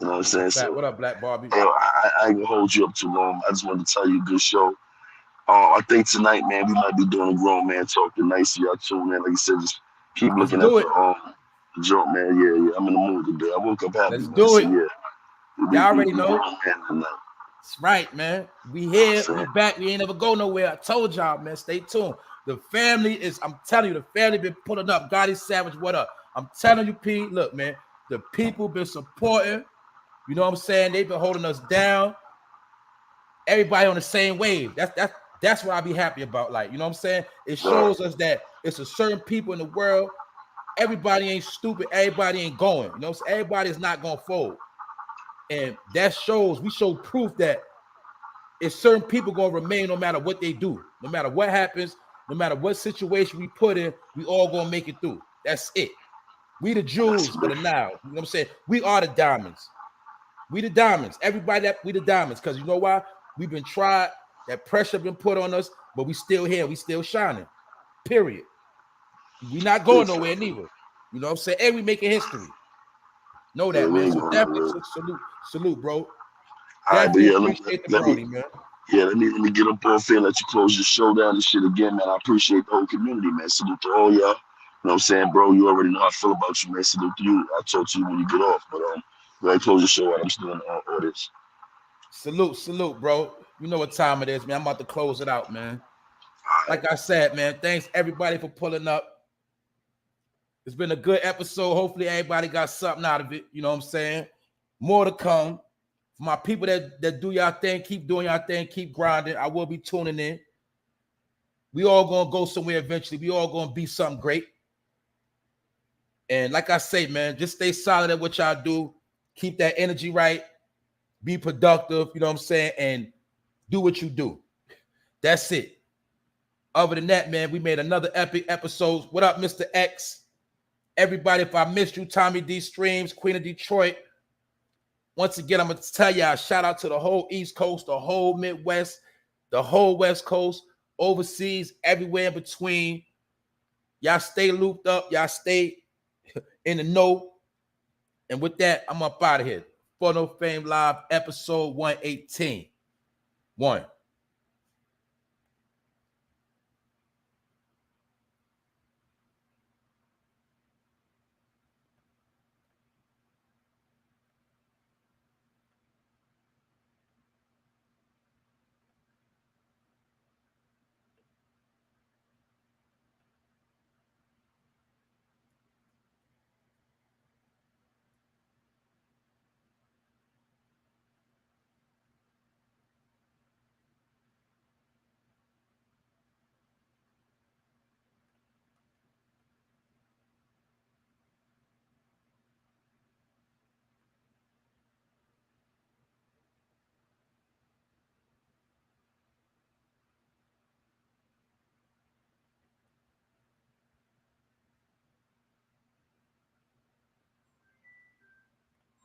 Speaker 2: You know what I'm saying?
Speaker 1: What up, Black Barbie?
Speaker 2: I ain't gonna hold you up too long. I just wanted to tell you, good show. I think tonight, man, we might be doing a grown man talk tonight. So y'all tune in. Like you said, just keep
Speaker 1: Let's
Speaker 2: looking at
Speaker 1: do it.
Speaker 2: the joint, man. Yeah, yeah. I'm in the mood today. I woke up happy,
Speaker 1: Let's
Speaker 2: man.
Speaker 1: do
Speaker 2: So
Speaker 1: it.
Speaker 2: yeah,
Speaker 1: Y'all already
Speaker 2: we
Speaker 1: know.
Speaker 2: grown man tonight.
Speaker 1: That's right, man. We here, we back. We ain't never go nowhere. I told y'all, man. Stay tuned. The family is, I'm telling you, the family been pulling up. Gotti Savage, what up? I'm telling you, P, look, man, the people been supporting. You know what I'm saying? They've been holding us down. Everybody on the same wave. That's what I be happy about. Like, you know what I'm saying? It shows us that it's a certain people in the world. Everybody ain't stupid. Everybody ain't going. You know what I'm saying? Everybody is not going to fold. And that shows, we show proof that it's certain people going to remain no matter what they do. No matter what happens, no matter what situation we put in, we all going to make it through. That's it. We the jewels of the now. You know what I'm saying? We are the diamonds. We the diamonds. Everybody that we the diamonds. Because you know why? We've been tried. That pressure been put on us, but we still here. We still shining. Period. We not going nowhere neither. You know what I'm saying? And we making history. Know that, man. So definitely salute, bro.
Speaker 2: All right, but
Speaker 1: Definitely
Speaker 2: yeah,
Speaker 1: appreciate the brody, man.
Speaker 2: Yeah, let me get up on here, let you close your show down and shit again, man. I appreciate the whole community, man. Salute to all y'all. You know what I'm saying, bro? You already know how I feel about you, man. Salute to you. I'll talk to you when you get off. But go ahead, close your show out. I'm still in the audience.
Speaker 1: Salute, bro. You know what time it is, man. I'm about to close it out, man. Like I said, man, thanks everybody for pulling up. It's been a good episode. Hopefully everybody got something out of it. You know what I'm saying? More to come. For my people that do y'all thing, keep doing y'all thing, keep grinding. I will be tuning in. We all gonna go somewhere eventually. We all gonna be something great. And like I say, man, just stay solid at what y'all do. Keep that energy right. Be productive, you know what I'm saying? And do what you do. That's it. Other than that, man, we made another epic episode. What up, Mr. X? Everybody, if I missed you, Tommy D Streams, Queen of Detroit. Once again, I'm going to tell y'all, shout out to the whole East Coast, the whole Midwest, the whole West Coast, overseas, everywhere in between. Y'all stay looped up. Y'all stay in the know. And with that, I'm up out of here. For No Fame Live, episode 118. 1.